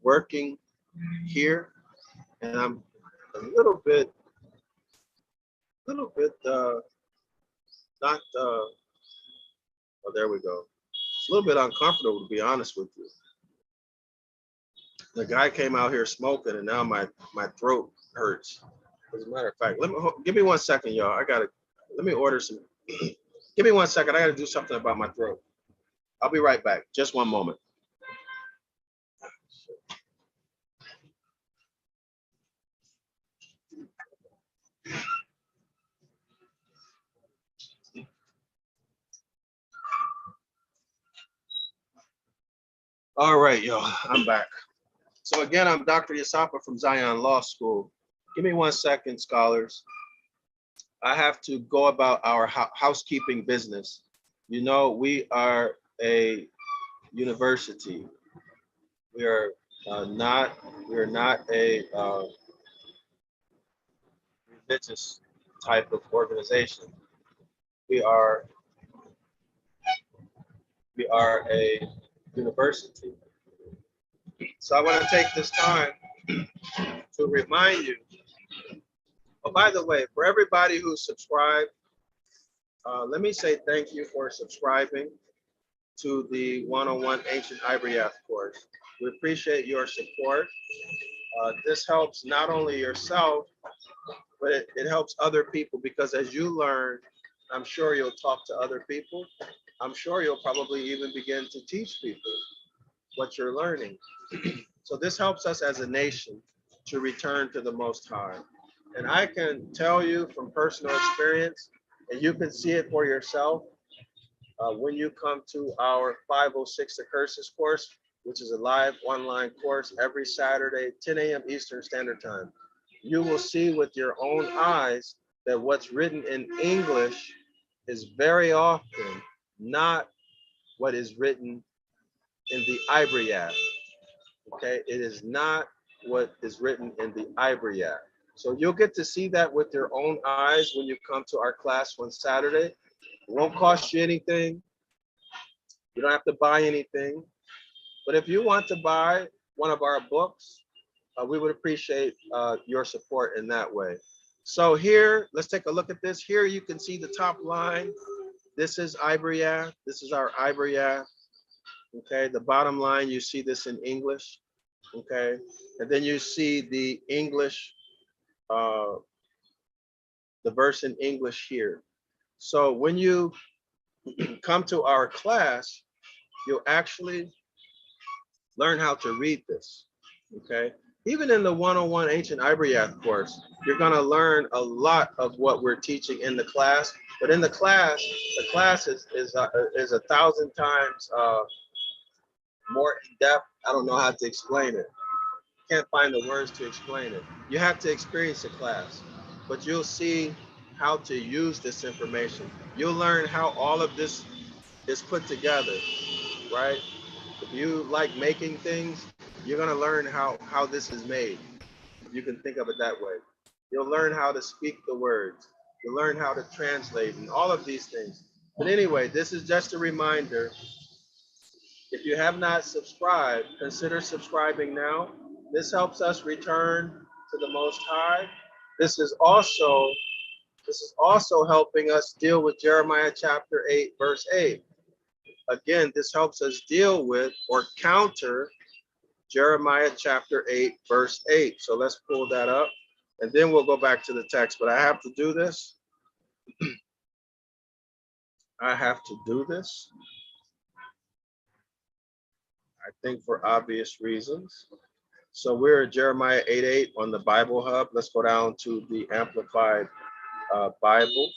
working here, and I'm a little bit not, oh, there we go. It's a little bit uncomfortable, to be honest with you. The guy came out here smoking, and now my throat hurts. As a matter of fact, give me 1 second, y'all. Let me order some. Give me 1 second. I gotta do something about my throat. I'll be right back. Just one moment. All right, y'all, I'm back. So again, I'm Dr. Yasapa from Zion Law School. Give me 1 second, scholars. I have to go about our housekeeping business. You know, we are a university. We are not a religious type of organization. We are a university. So I want to take this time to remind you. Oh, by the way, for everybody who subscribed, let me say thank you for subscribing to the 101 Ancient Ibaryath course. We appreciate your support. This helps not only yourself, but it helps other people, because as you learn, I'm sure you'll talk to other people. I'm sure you'll probably even begin to teach people what you're learning. So this helps us as a nation to return to the Most High. And I can tell you from personal experience, and you can see it for yourself, when you come to our 506 The Curses course, which is a live online course every Saturday, 10 a.m. Eastern Standard Time. You will see with your own eyes that what's written in English is very often not what is written in the Ibaryath. Okay, it is not what is written in the Ibaryath. So you'll get to see that with your own eyes when you come to our class one Saturday. It won't cost you anything. You don't have to buy anything. But if you want to buy one of our books, we would appreciate your support in that way. So here, let's take a look at this. Here you can see the top line This is Ibaryath. This is our Ibaryath. Okay, the bottom line, you see this in English. Okay, and then you see the English, the verse in English here. So when you come to our class, you'll actually learn how to read this. Okay, even in the 101 Ancient Ibaryath course, you're going to learn a lot of what we're teaching in the class. But in the class is 1,000 times more in depth. I don't know how to explain it. Can't find the words to explain it. You have to experience the class, but you'll see how to use this information. You'll learn how all of this is put together, right? If you like making things, you're gonna learn how this is made. You can think of it that way. You'll learn how to speak the words. You'll learn how to translate and all of these things. But anyway, this is just a reminder. If you have not subscribed, consider subscribing now. This helps us return to the Most High. This is also helping us deal with Jeremiah chapter 8, verse 8. Again, this helps us deal with or counter Jeremiah chapter 8, verse 8. So let's pull that up, and then we'll go back to the text. But I have to do this. I have to do this. I think for obvious reasons. So we're at Jeremiah 8:8 on the Bible Hub. Let's go down to the Amplified Bible.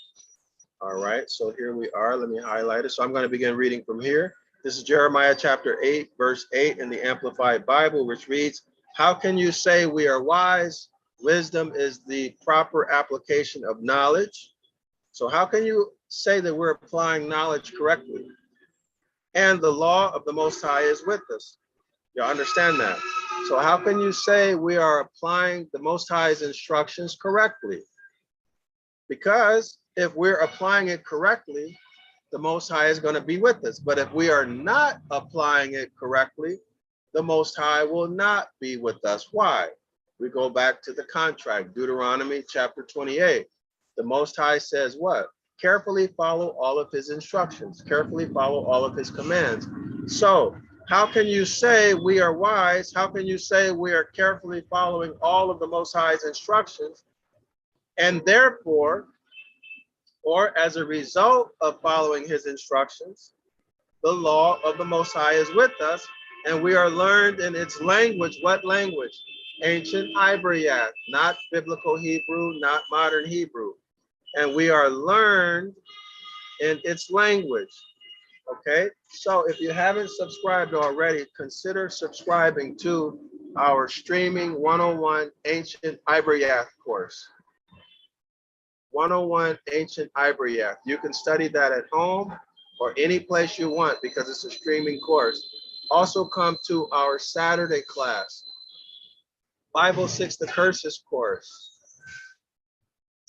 All right, so here we are. Let me highlight it. So I'm going to begin reading from here. This is Jeremiah chapter 8, verse 8 in the Amplified Bible, which reads, "How can you say we are wise? Wisdom is the proper application of knowledge." So how can you say that we're applying knowledge correctly? "And the law of the Most High is with us." You understand that? So how can you say we are applying the Most High's instructions correctly? Because if we're applying it correctly, the Most High is going to be with us. But if we are not applying it correctly, the Most High will not be with us. Why? We go back to the contract, Deuteronomy chapter 28. The Most High says what? Carefully follow all of his instructions. Carefully follow all of his commands. So how can you say we are wise? How can you say we are carefully following all of the Most High's instructions? And therefore, or as a result of following his instructions, the law of the Most High is with us, and we are learned in its language. What language? Ancient Ibaryath, not biblical Hebrew, not modern Hebrew. And we are learned in its language. Okay, so if you haven't subscribed already, consider subscribing to our streaming 101 Ancient Ibaryath course. 101 Ancient Ibaryath. You can study that at home or any place you want because it's a streaming course. Also come to our Saturday class, Bible 6 the Curses course,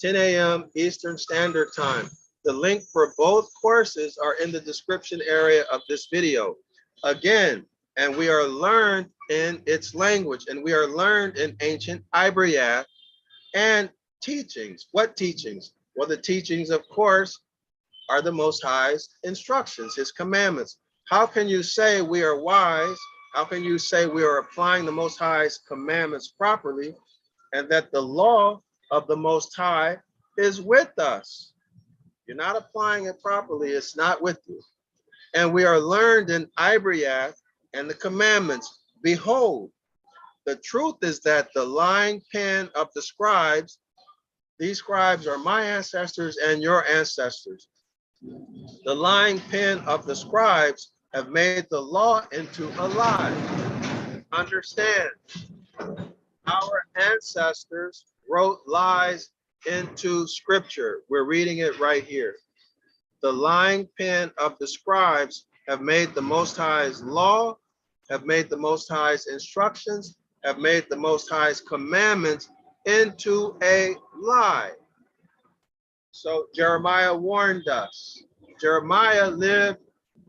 10 a.m. Eastern Standard Time. The link for both courses are in the description area of this video. Again, and we are learned in its language, and we are learned in Ancient Ibaryath and teachings. What teachings? Well, the teachings, of course, are the Most High's instructions, his commandments. How can you say we are wise? How can you say we are applying the Most High's commandments properly and that the law of the Most High is with us? You're not applying it properly, it's not with you. And we are learned in Ibaryath and the commandments. Behold, the truth is that the lying pen of the scribes, these scribes are my ancestors and your ancestors. The lying pen of the scribes have made the law into a lie. Understand, our ancestors wrote lies into scripture. We're reading it right here. The lying pen of the scribes have made the Most High's law, have made the Most High's instructions, have made the Most High's commandments into a lie. So Jeremiah warned us. Jeremiah lived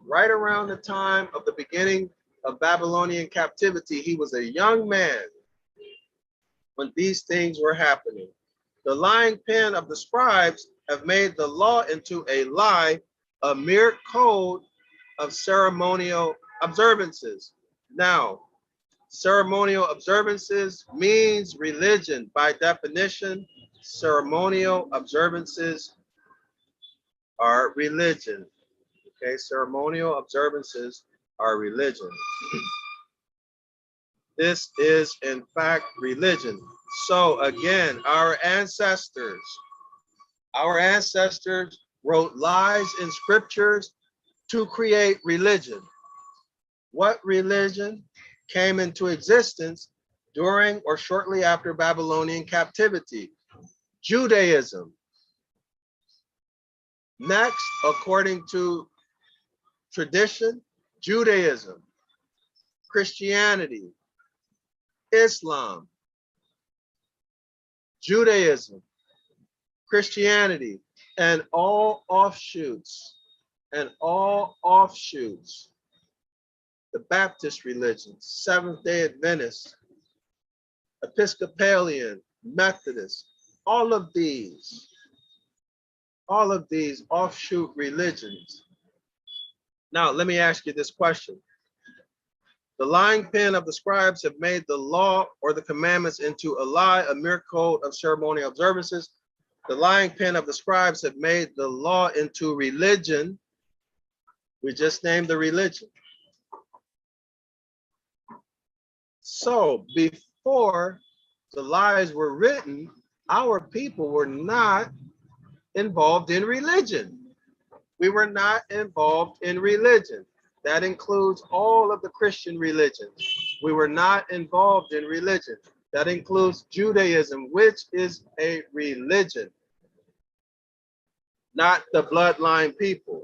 right around the time of the beginning of Babylonian captivity. He was a young man when these things were happening. The lying pen of the scribes have made the law into a lie, a mere code of ceremonial observances. Now, ceremonial observances means religion. By definition, ceremonial observances are religion. Okay, ceremonial observances are religion. This is, in fact, religion. So again, our ancestors wrote lies in scriptures to create religion. What religion came into existence during or shortly after Babylonian captivity? Judaism. Next, according to tradition, Judaism, Christianity, Islam, Judaism, Christianity, and all offshoots, the Baptist religions, Seventh-day Adventists, Episcopalian, Methodist, all of these offshoot religions. Now, let me ask you this question. The lying pen of the scribes have made the law or the commandments into a lie, a mere code of ceremonial observances. The lying pen of the scribes have made the law into religion. We just named the religion. So before the lies were written, our people were not involved in religion. We were not involved in religion. That includes all of the Christian religions. We were not involved in religion. That includes Judaism, which is a religion, not the bloodline people.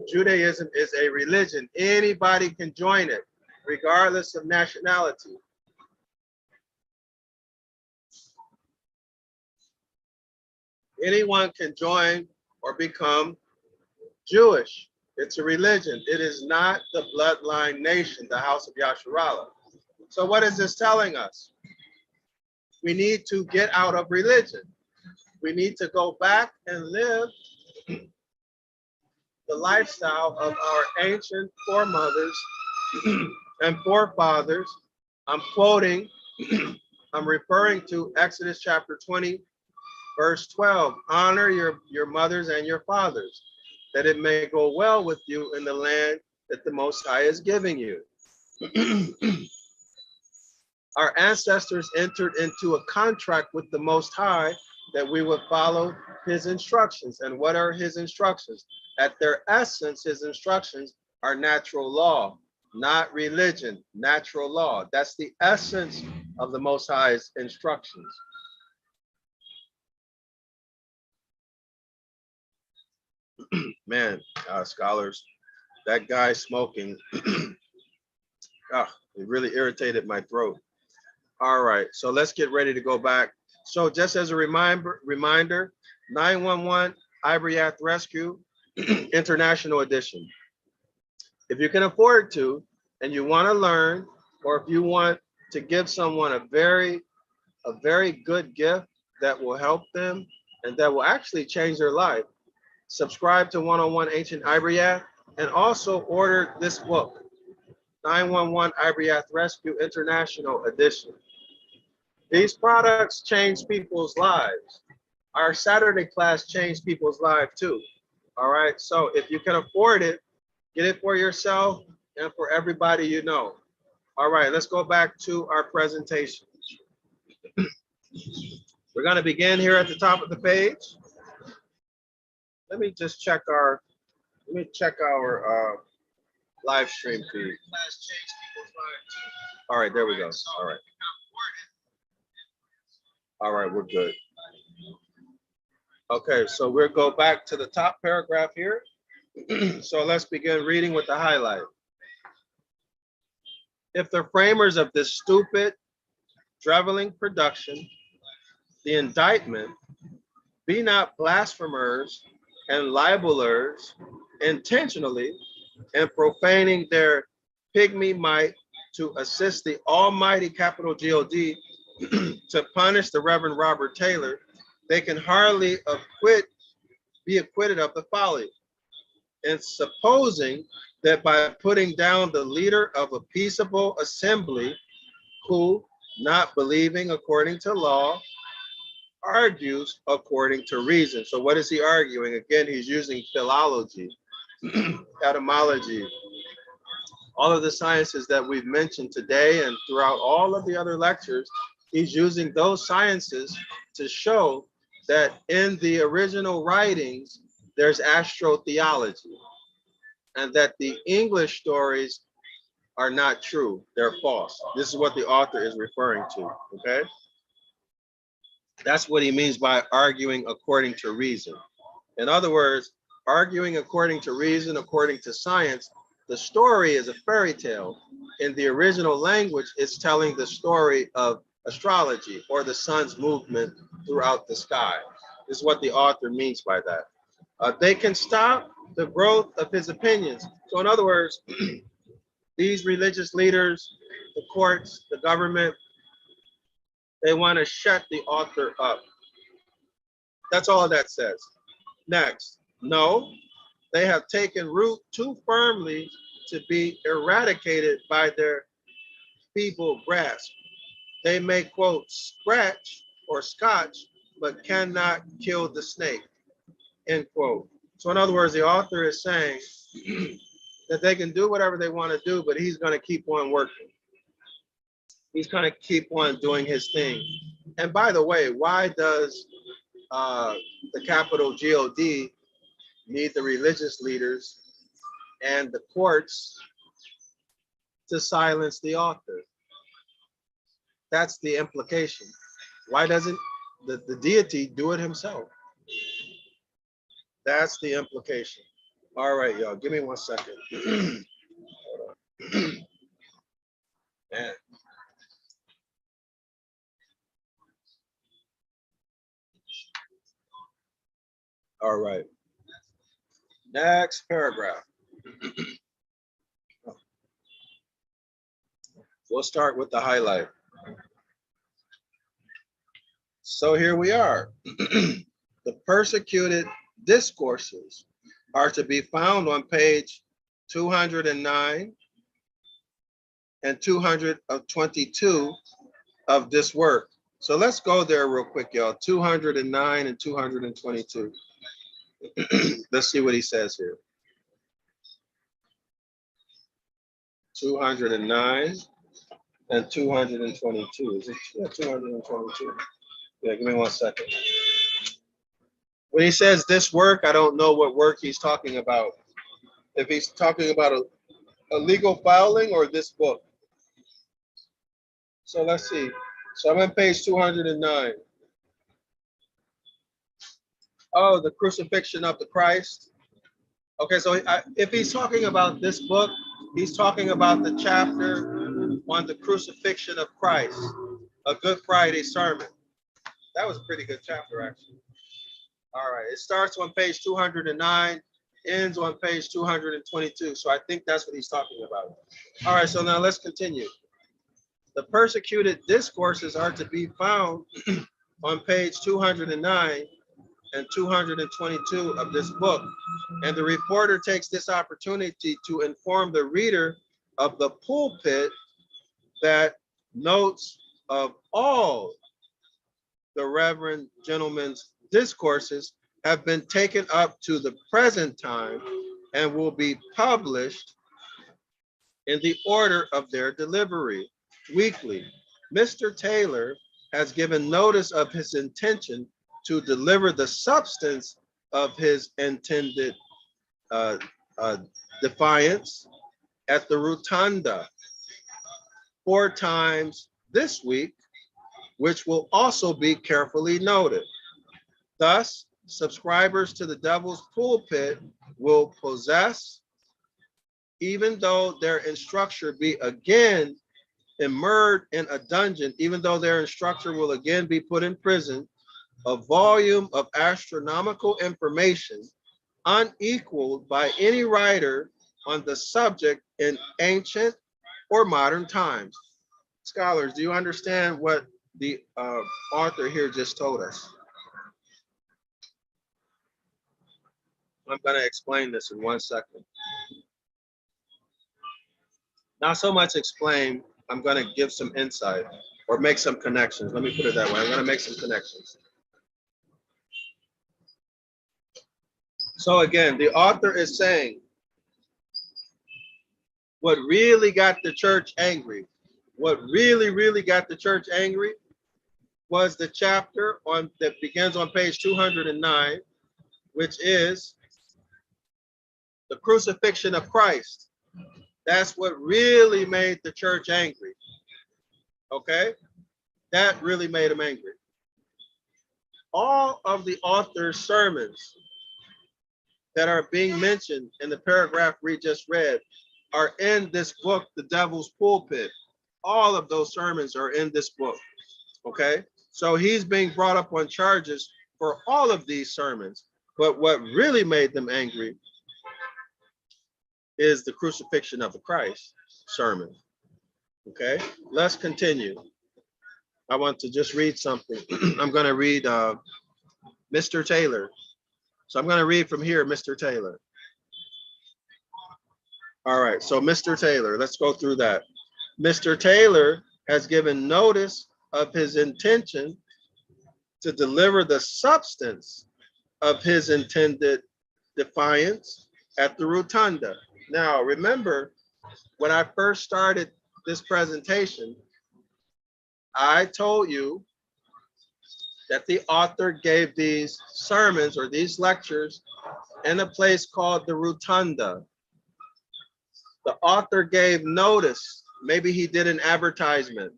Judaism is a religion. Anybody can join it, regardless of nationality. Anyone can join or become Jewish. It's a religion. It is not the bloodline nation, the house of Yasharallah. So what is this telling us? We need to get out of religion. We need to go back and live the lifestyle of our ancient foremothers and forefathers. I'm quoting, I'm referring to Exodus chapter 20, verse 12. Honor your mothers and your fathers, that it may go well with you in the land that the Most High is giving you. Our ancestors entered into a contract with the Most High that we would follow his instructions. And what are his instructions? At their essence, his instructions are natural law, not religion, natural law. That's the essence of the Most High's instructions. Man, scholars, that guy smoking, it really irritated my throat. All right, so let's get ready to go back. So just as a reminder, 911 Ibaryath Rescue International Edition. If you can afford to, and you want to learn, or if you want to give someone a very good gift that will help them and that will actually change their life, subscribe to 101 Ancient Ibaryath and also order this book, 911 Ibaryath Rescue International Edition. These products change people's lives. Our Saturday class changed people's lives too. All right, so if you can afford it, get it for yourself and for everybody you know. All right, let's go back to our presentation. We're going to begin here at the top of the page. Let me just check our live stream feed. All right, there we go. All right. All right, we're good. Okay, so we'll go back to the top paragraph here. So let's begin reading with the highlight. If the framers of this stupid, driveling production, the indictment, be not blasphemers and libelers intentionally and profaning their pygmy might to assist the almighty capital G-O-D to punish the Reverend Robert Taylor, they can hardly be acquitted of the folly. in supposing that by putting down the leader of a peaceable assembly who, not believing according to law, argues according to reason. So what is he arguing? Again, he's using philology, etymology, all of the sciences that we've mentioned today and throughout all of the other lectures. He's using those sciences to show that in the original writings, there's astrotheology, and that the English stories are not true, they're false. This is what the author is referring to, okay? That's what he means by arguing according to reason. In other words, arguing according to reason, according to science, the story is a fairy tale. In the original language, it's telling the story of astrology or the sun's movement throughout the sky. This is what the author means by that. They can stop the growth of his opinions. So in other words, these religious leaders, the courts, the government, they want to shut the author up. That's all that says. Next, no, they have taken root too firmly to be eradicated by their feeble grasp. They may, quote, scratch or scotch, but cannot kill the snake, end quote. So in other words, the author is saying that they can do whatever they want to do, but he's going to keep on working. He's going to keep on doing his thing. And by the way, why does the capital God need the religious leaders and the courts to silence the author? That's the implication. Why doesn't the deity do it himself? That's the implication. All right, y'all, give me 1 second. Hold on. Man. All right. Next paragraph. We'll start with the highlight. So here we are. The persecuted discourses are to be found on page 209 and 222 of this work. So let's go there real quick, y'all. 209 and 222. Let's see what he says here. 209 and 222. Is it? Yeah, 222. Yeah, give me 1 second. When he says this work, I don't know what work he's talking about. If he's talking about a legal filing or this book. So let's see. So I'm on page 209. Oh, the crucifixion of the Christ. Okay, so if he's talking about this book, he's talking about the chapter on the crucifixion of Christ, a Good Friday sermon. That was a pretty good chapter, actually. All right, it starts on page 209, ends on page 222. So I think that's what he's talking about. All right, so now let's continue. The persecuted discourses are to be found on page 209 and 222 of this book. And the reporter takes this opportunity to inform the reader of the pulpit that notes of all the reverend gentleman's discourses have been taken up to the present time and will be published in the order of their delivery weekly. Mr. Taylor has given notice of his intention to deliver the substance of his intended defiance at the Rotunda 4 times this week, which will also be carefully noted. Thus, subscribers to the Devil's Pulpit will possess, even though their instructor be again immersed in a dungeon, even though their instructor will again be put in prison, a volume of astronomical information unequaled by any writer on the subject in ancient or modern times. Scholars, do you understand what the author here just told us? I'm going to explain this in 1 second. Not so much explain, I'm going to give some insight or make some connections. Let me put it that way. I'm going to make some connections. So again, the author is saying what really got the church angry, what really got the church angry was the chapter on that begins on page 209, which is the crucifixion of Christ. That's what really made the church angry. Okay? That really made them angry. All of the author's sermons that are being mentioned in the paragraph we just read are in this book, The Devil's Pulpit. All of those sermons are in this book. Okay? So he's being brought up on charges for all of these sermons. But what really made them angry is the crucifixion of the Christ sermon. Okay, let's continue. I want to just read something. I'm going to read Mr. Taylor. So I'm going to read from here, Mr. Taylor. All right, so Mr. Taylor, let's go through that. Mr. Taylor has given notice of his intention to deliver the substance of his intended defiance at the rotunda. Now, remember, when I first started this presentation, I told you that the author gave these sermons or these lectures in a place called the rotunda. The author gave notice. Maybe he did an advertisement,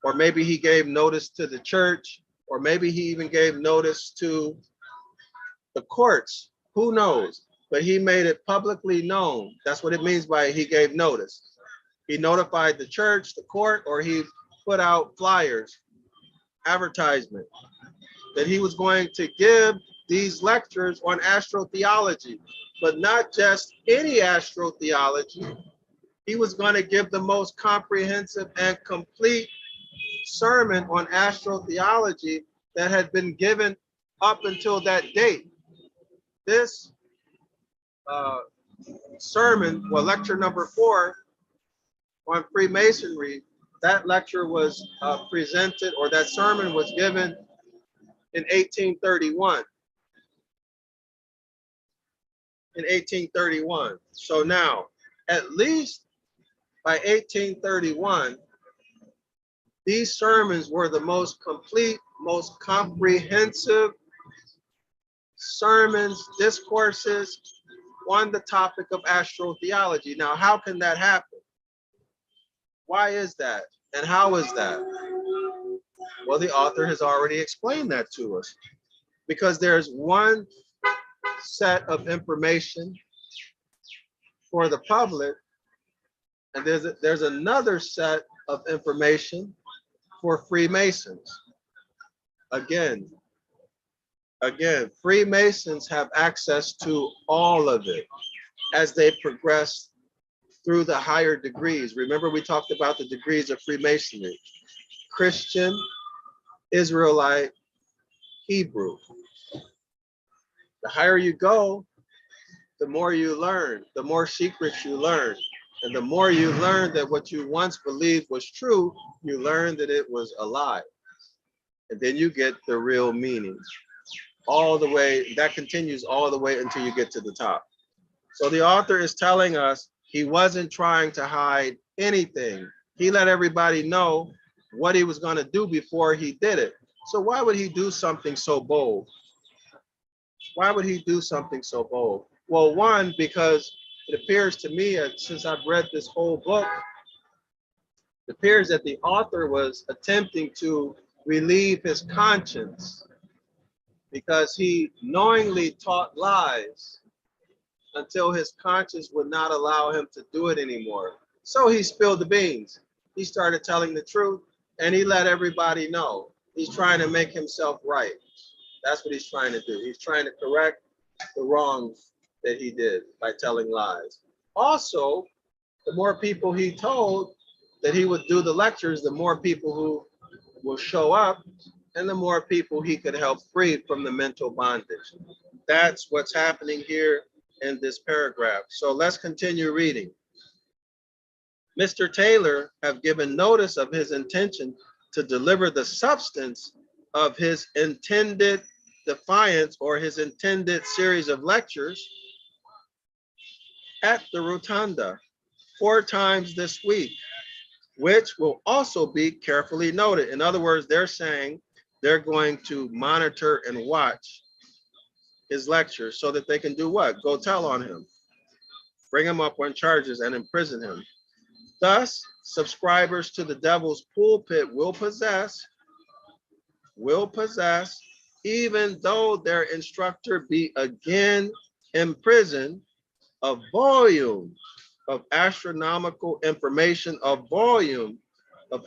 or maybe he gave notice to the church, or maybe he even gave notice to the courts. Who knows? But he made it publicly known. That's what it means by he gave notice. He notified the church, the court, or he put out flyers, advertisement, that he was going to give these lectures on astrotheology, but not just any astrotheology. He was going to give the most comprehensive and complete sermon on astrotheology that had been given up until that date. This sermon, well, lecture number 4 on Freemasonry, that lecture was presented, or that sermon was given in 1831. In 1831. So now, at least by 1831, these sermons were the most complete, most comprehensive sermons, discourses on the topic of astrotheology. Now, how can that happen? Why is that? And how is that? Well, the author has already explained that to us. Because there's one set of information for the public, and there's another set of information for Freemasons. Again, Freemasons have access to all of it as they progress through the higher degrees. Remember, we talked about the degrees of Freemasonry: Christian, Israelite, Hebrew. The higher you go, the more you learn, the more secrets you learn. And the more you learn that what you once believed was true, you learn that it was a lie. And then you get the real meaning. All the way, that continues all the way until you get to the top. So the author is telling us he wasn't trying to hide anything. He let everybody know what he was going to do before he did it. So why would he do something so bold? Why would he do something so bold? Well, one, because it appears to me, since I've read this whole book, it appears that the author was attempting to relieve his conscience, because he knowingly taught lies until his conscience would not allow him to do it anymore. So he spilled the beans. He started telling the truth, and he let everybody know. He's trying to make himself right. That's what he's trying to do. He's trying to correct the wrongs that he did by telling lies. Also, the more people he told that he would do the lectures, the more people who will show up, and the more people he could help free from the mental bondage. That's what's happening here in this paragraph. So let's continue reading. Mr. Taylor have given notice of his intention to deliver the substance of his intended defiance or his intended series of lectures at the Rotunda 4 times this week, which will also be carefully noted. In other words, they're saying they're going to monitor and watch his lectures so that they can do what? Go tell on him, bring him up on charges and imprison him. Thus, subscribers to the devil's pulpit will possess, even though their instructor be again imprisoned, a volume of astronomical information, a volume of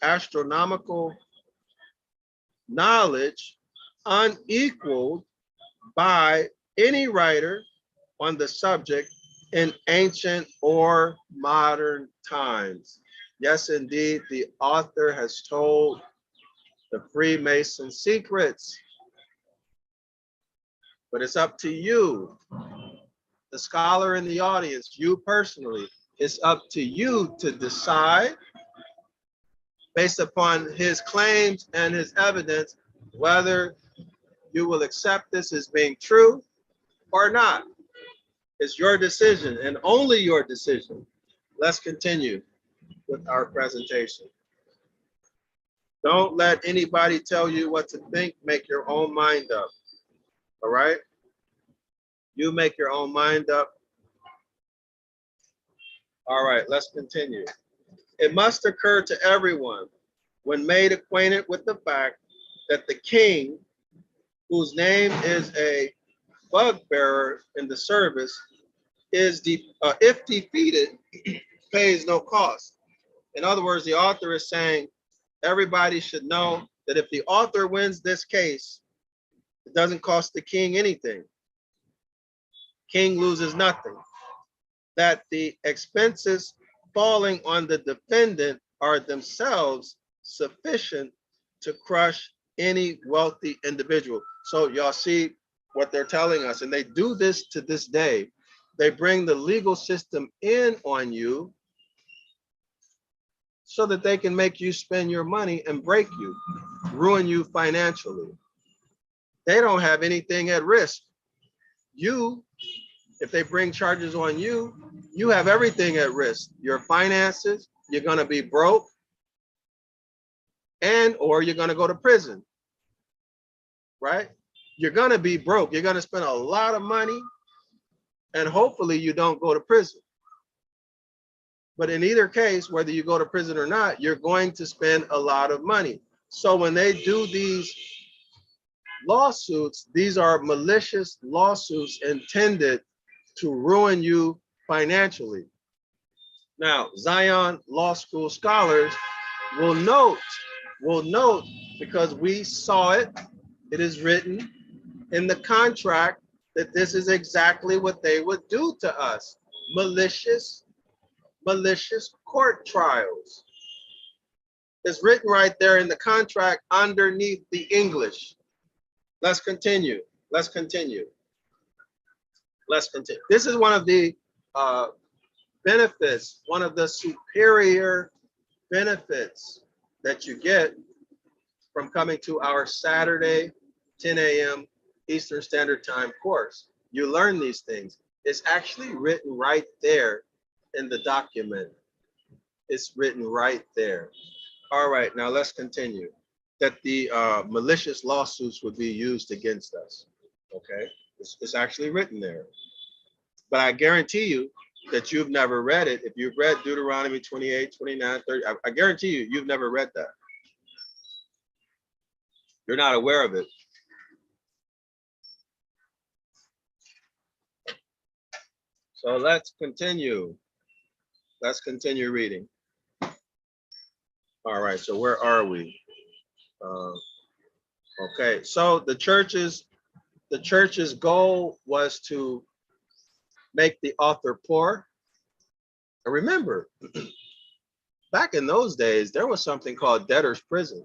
astronomical knowledge unequaled by any writer on the subject in ancient or modern times. Yes, indeed, the author has told the Freemason secrets, but it's up to you, the scholar in the audience, you personally. It's up to you to decide, based upon his claims and his evidence, whether you will accept this as being true or not. It's your decision and only your decision. Let's continue with our presentation. Don't let anybody tell you what to think. Make your own mind up. All right? You make your own mind up. All right, let's continue. It must occur to everyone when made acquainted with the fact that the king, whose name is a bugbearer in the service, is if defeated, pays no cost. In other words, the author is saying everybody should know that if the author wins this case, it doesn't cost the king anything. King loses nothing. That the expenses falling on the defendant are themselves sufficient to crush any wealthy individual. So y'all see what they're telling us, and they do this to this day. They bring the legal system in on you so that they can make you spend your money and break you, ruin you financially. They don't have anything at risk. You, if they bring charges on you, you have everything at risk. Your finances, you're going to be broke, and or you're going to go to prison, right? You're going to be broke. You're going to spend a lot of money, and hopefully you don't go to prison. But in either case, whether you go to prison or not, you're going to spend a lot of money. So when they do these lawsuits, these are malicious lawsuits intended to ruin you financially. Now, Zion Law School scholars will note, because we saw it, it is written in the contract that this is exactly what they would do to us. Malicious court trials. It's written right there in the contract underneath the English. Let's continue. Let's continue. Let's continue. This is one of the benefits, one of the superior benefits that you get from coming to our Saturday 10 a.m. Eastern Standard Time course. You learn these things. It's actually written right there in the document. It's written right there. All right, now let's continue. That the malicious lawsuits would be used against us. Okay, it's actually written there. But I guarantee you that you've never read it. If you've read Deuteronomy 28, 29, 30, I guarantee you, you've never read that. You're not aware of it. So let's continue. Let's continue reading. All right, so where are we? Okay, so the church's goal was to make the author poor. And remember, back in those days, there was something called debtor's prison.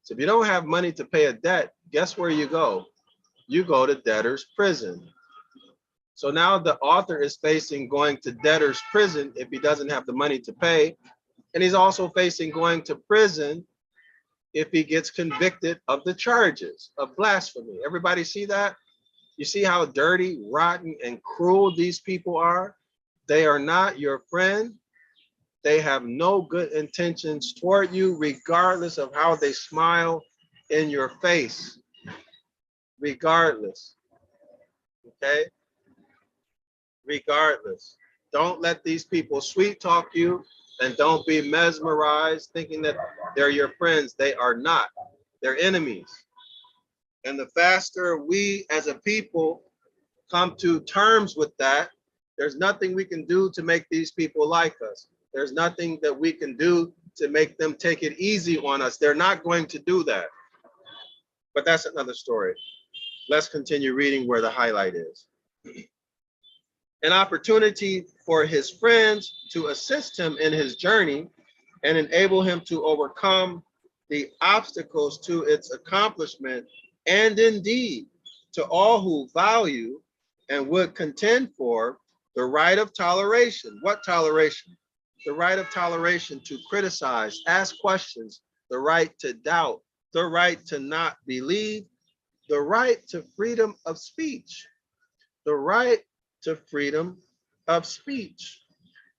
So if you don't have money to pay a debt, guess where you go? You go to debtor's prison. So now the author is facing going to debtor's prison if he doesn't have the money to pay. And he's also facing going to prison if he gets convicted of the charges of blasphemy. Everybody see that? You see how dirty, rotten, and cruel these people are? They are not your friend. They have no good intentions toward you, regardless of how they smile in your face. Regardless. Okay? Regardless. Don't let these people sweet talk you, and don't be mesmerized thinking that they're your friends. They are not. They're enemies. And the faster we as a people come to terms with that, there's nothing we can do to make these people like us. There's nothing that we can do to make them take it easy on us. They're not going to do that. But that's another story. Let's continue reading where the highlight is. An opportunity for his friends to assist him in his journey and enable him to overcome the obstacles to its accomplishment, and indeed to all who value and would contend for the right of toleration. What toleration? The right of toleration to criticize, ask questions, the right to doubt, the right to not believe, the right to freedom of speech, the right to freedom of speech,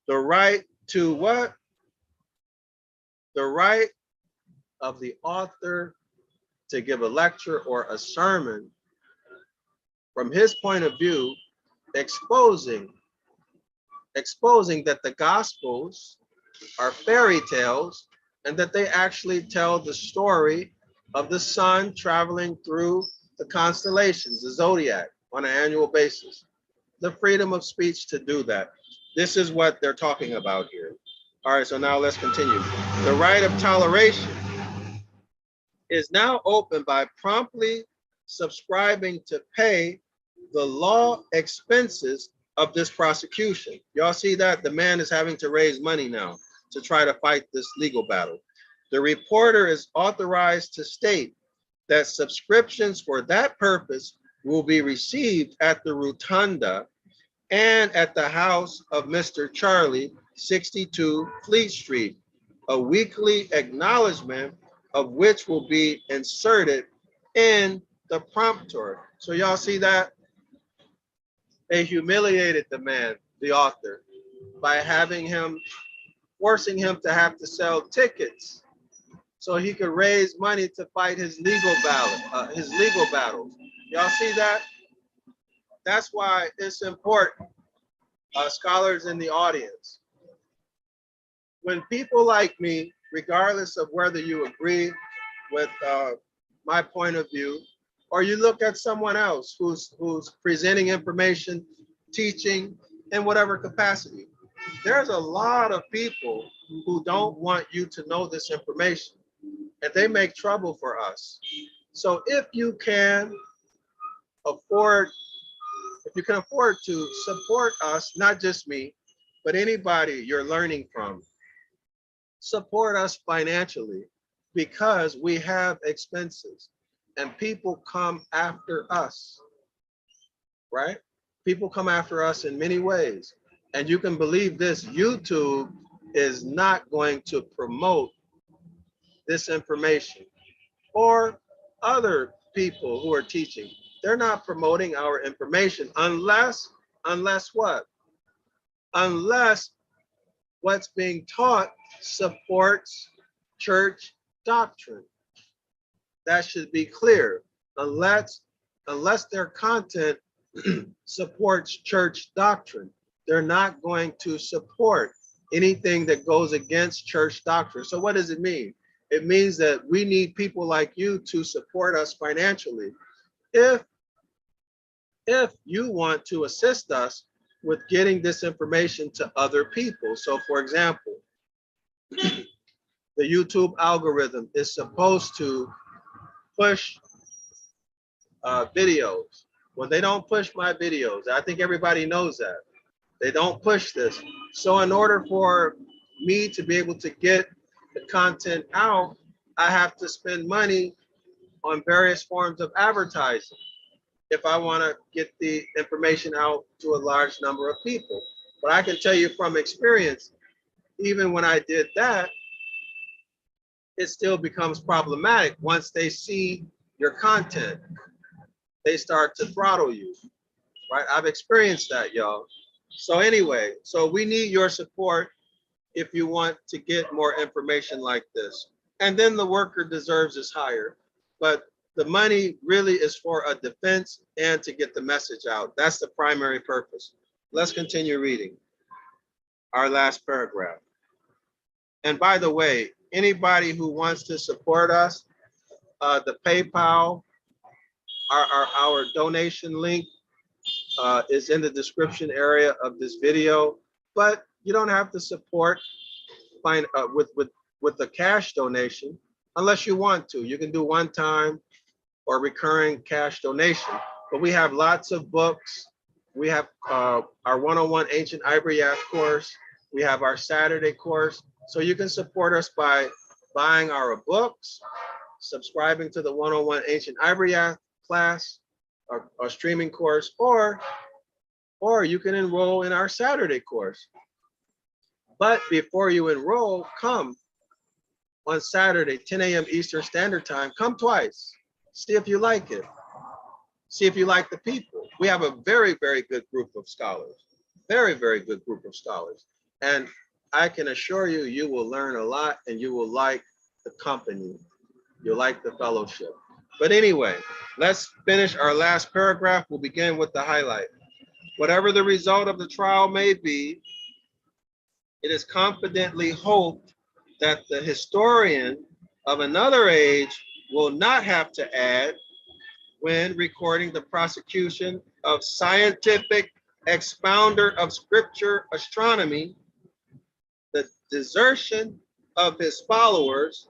the right to what? The right of the author to give a lecture or a sermon from his point of view, exposing that the Gospels are fairy tales and that they actually tell the story of the sun traveling through the constellations, the zodiac, on an annual basis. The freedom of speech to do that. This is what they're talking about here. All right, so now let's continue. The right of toleration is now open by promptly subscribing to pay the law expenses of this prosecution. Y'all see that? The man is having to raise money now to try to fight this legal battle. The reporter is authorized to state that subscriptions for that purpose will be received at the Rotunda and at the house of Mr. Charlie, 62 Fleet Street, a weekly acknowledgement of which will be inserted in the prompter. So y'all see that? They humiliated the man, the author, by forcing him to have to sell tickets so he could raise money to fight his legal battles. Y'all see that? That's why it's important, scholars in the audience. When people like me, regardless of whether you agree with my point of view, or you look at someone else who's presenting information, teaching in whatever capacity, there's a lot of people who don't want you to know this information, and they make trouble for us. So if you can afford to support us, not just me, but anybody you're learning from, support us financially, because we have expenses and people come after us, right? People come after us in many ways. And you can believe this, YouTube is not going to promote this information, or other people who are teaching. They're not promoting our information unless what? Unless what's being taught supports church doctrine. That should be clear. Unless their content supports church doctrine, they're not going to support anything that goes against church doctrine. So what does it mean? It means that we need people like you to support us financially. If you want to assist us with getting this information to other people. So for example, the YouTube algorithm is supposed to push videos. Well, they don't push my videos. I think everybody knows that. They don't push this. So in order for me to be able to get the content out, I have to spend money on various forms of advertising. if I want to get the information out to a large number of people. But I can tell you from experience, even when I did that, it still becomes problematic. Once they see your content, they start to throttle you, right? I've experienced that, y'all. So anyway, so we need your support if you want to get more information like this. And then the worker deserves is higher. But the money really is for a defense and to get the message out. That's the primary purpose. Let's continue reading our last paragraph. And by the way, anybody who wants to support us, the PayPal, our donation link is in the description area of this video. But you don't have to support with a cash donation unless you want to. You can do one time or recurring cash donation. But we have lots of books. We have our 101 Ancient Ibaryath course. We have our Saturday course. So you can support us by buying our books, subscribing to the 101 Ancient Ibaryath class, our streaming course, or you can enroll in our Saturday course. But before you enroll, come on Saturday, 10 a.m. Eastern Standard Time. Come twice. See if you like it. See if you like the people. We have a very, very good group of scholars. Very, very good group of scholars. And I can assure you, you will learn a lot and you will like the company. You'll like the fellowship. But anyway, let's finish our last paragraph. We'll begin with the highlight. Whatever the result of the trial may be, it is confidently hoped that the historian of another age will not have to add, when recording the prosecution of scientific expounder of scripture astronomy, the desertion of his followers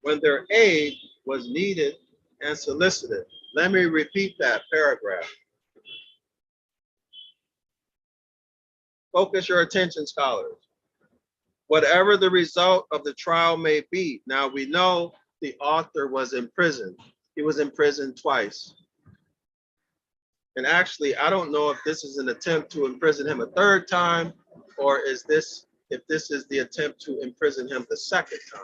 when their aid was needed and solicited. Let me repeat that paragraph. Focus your attention, scholars. Whatever the result of the trial may be. Now we know the author was imprisoned. He was imprisoned twice. And actually, I don't know if this is an attempt to imprison him a third time, or if this is the attempt to imprison him the second time.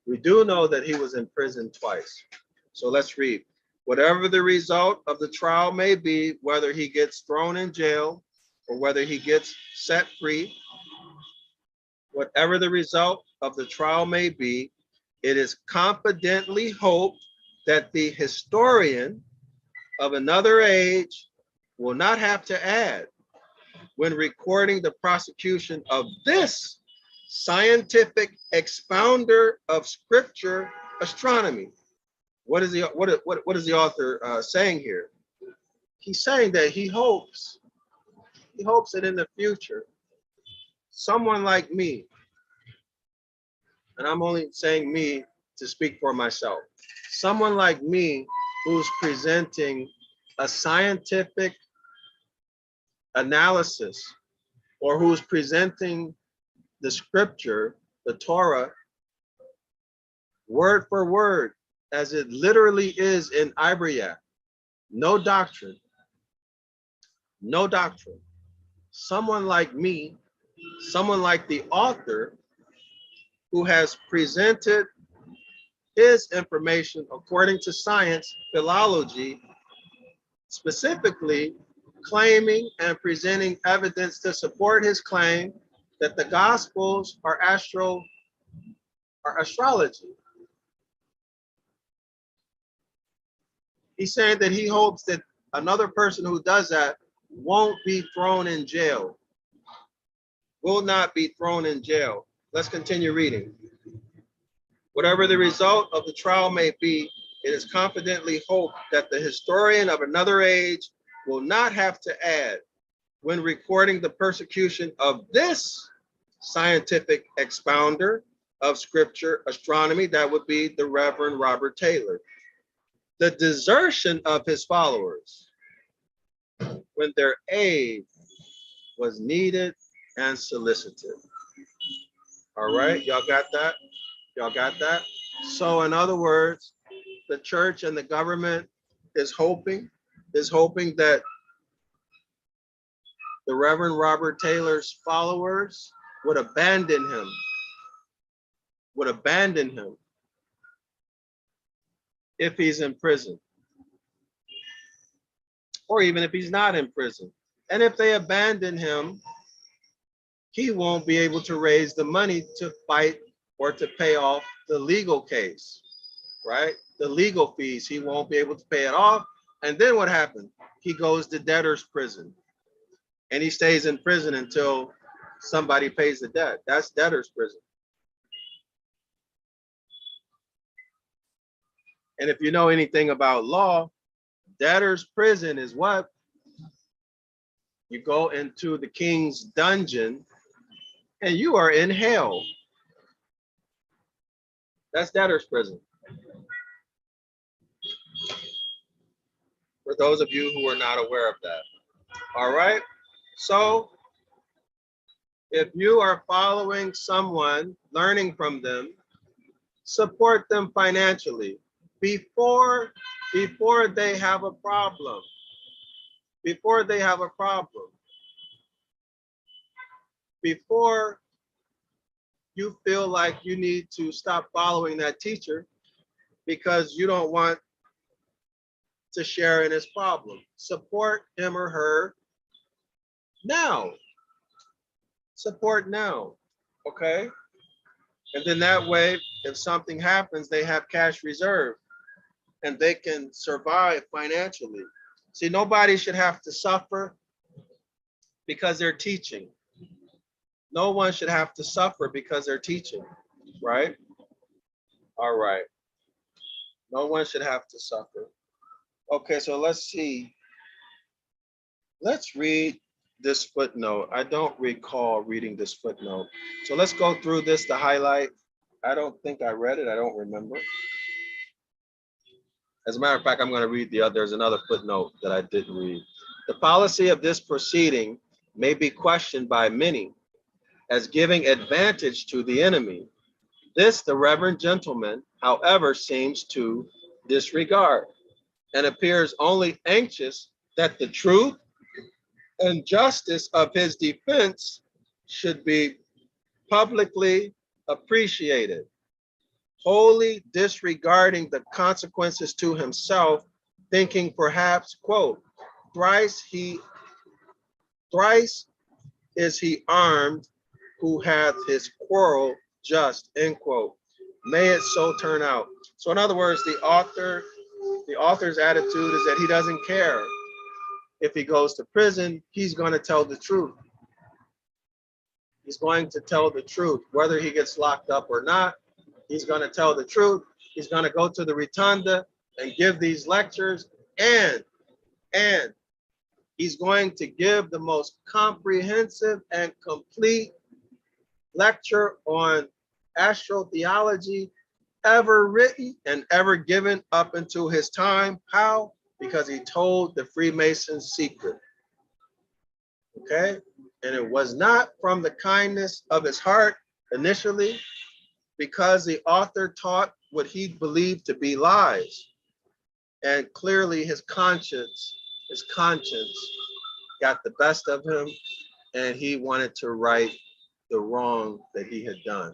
We do know that he was imprisoned twice. So let's read. Whatever the result of the trial may be, whether he gets thrown in jail or whether he gets set free, whatever the result of the trial may be, it is confidently hoped that the historian of another age will not have to add, when recording the prosecution of this scientific expounder of scripture astronomy. What is the author saying here? He's saying that he hopes that in the future, someone like me, and I'm only saying me to speak for myself, someone like me who's presenting a scientific analysis, or who's presenting the scripture, the Torah, word for word, as it literally is in Ibaryath. No doctrine. No doctrine. Someone like me, someone like the author, who has presented his information according to science, philology, specifically claiming and presenting evidence to support his claim that the Gospels are astrology. He's saying that he hopes that another person who does that won't be thrown in jail, will not be thrown in jail. Let's continue reading. Whatever the result of the trial may be, it is confidently hoped that the historian of another age will not have to add, when recording the persecution of this scientific expounder of scripture astronomy, that would be the Reverend Robert Taylor, the desertion of his followers when their aid was needed and solicited. All right, y'all got that? Y'all got that? So in other words, the church and the government is hoping that the Reverend Robert Taylor's followers would abandon him, if he's in prison, or even if he's not in prison. And if they abandon him, he won't be able to raise the money to fight or to pay off the legal case, right? The legal fees, he won't be able to pay it off. And then what happens? He goes to debtor's prison, and he stays in prison until somebody pays the debt. That's debtor's prison. And if you know anything about law, debtor's prison is what? You go into the king's dungeon and you are in hell. That's debtor's prison. For those of you who are not aware of that. All right. So if you are following someone, learning from them, support them financially before they have a problem. Before they have a problem. Before you feel like you need to stop following that teacher because you don't want to share in his problem. Support him or her now. Support now, okay? And then that way, if something happens, they have cash reserve and they can survive financially. See, nobody should have to suffer because they're teaching. No one should have to suffer because they're teaching, right? All right. No one should have to suffer. Okay, so let's see. Let's read this footnote. I don't recall reading this footnote. So let's go through this to highlight. I don't think I read it. I don't remember. As a matter of fact, I'm going to read there's another footnote that I didn't read. The policy of this proceeding may be questioned by many as giving advantage to the enemy. This the reverend gentleman, however, seems to disregard and appears only anxious that the truth and justice of his defense should be publicly appreciated, wholly disregarding the consequences to himself, thinking perhaps, quote, thrice is he armed who hath his quarrel just, end quote. May it so turn out. So in other words, the author's attitude is that he doesn't care if he goes to prison, he's going to tell the truth. He's going to tell the truth, whether he gets locked up or not. He's going to tell the truth. He's going to go to the rotunda and give these lectures, and he's going to give the most comprehensive and complete lecture on astrotheology ever written and ever given up until his time. How? Because he told the Freemason's secret. Okay? And it was not from the kindness of his heart initially, because the author taught what he believed to be lies. And clearly his conscience got the best of him, and he wanted to right the wrong that he had done.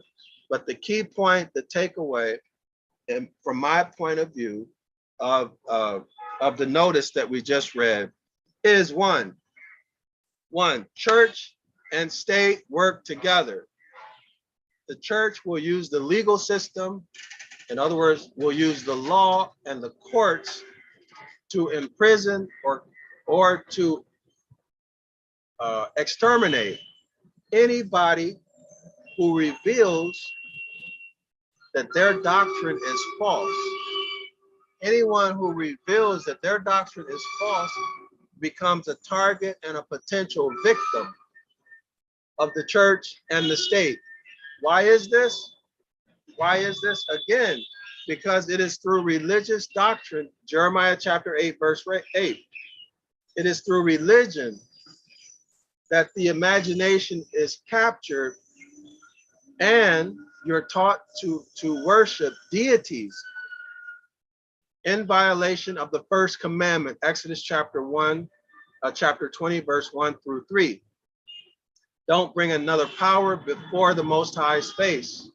But the key point, the takeaway, and from my point of view of the notice that we just read, is one, church and state work together. The church will use the legal system, in other words, will use the law and the courts to imprison or to exterminate anybody who reveals that their doctrine is false. Anyone who reveals that their doctrine is false becomes a target and a potential victim of the church and the state. Why is this? Why is this? Again, because it is through religious doctrine, Jeremiah chapter 8, verse 8. It is through religion that the imagination is captured and you're taught to worship deities. in violation of the first commandment, Exodus chapter 20, verse 1 through 3. Don't bring another power before the Most High's face.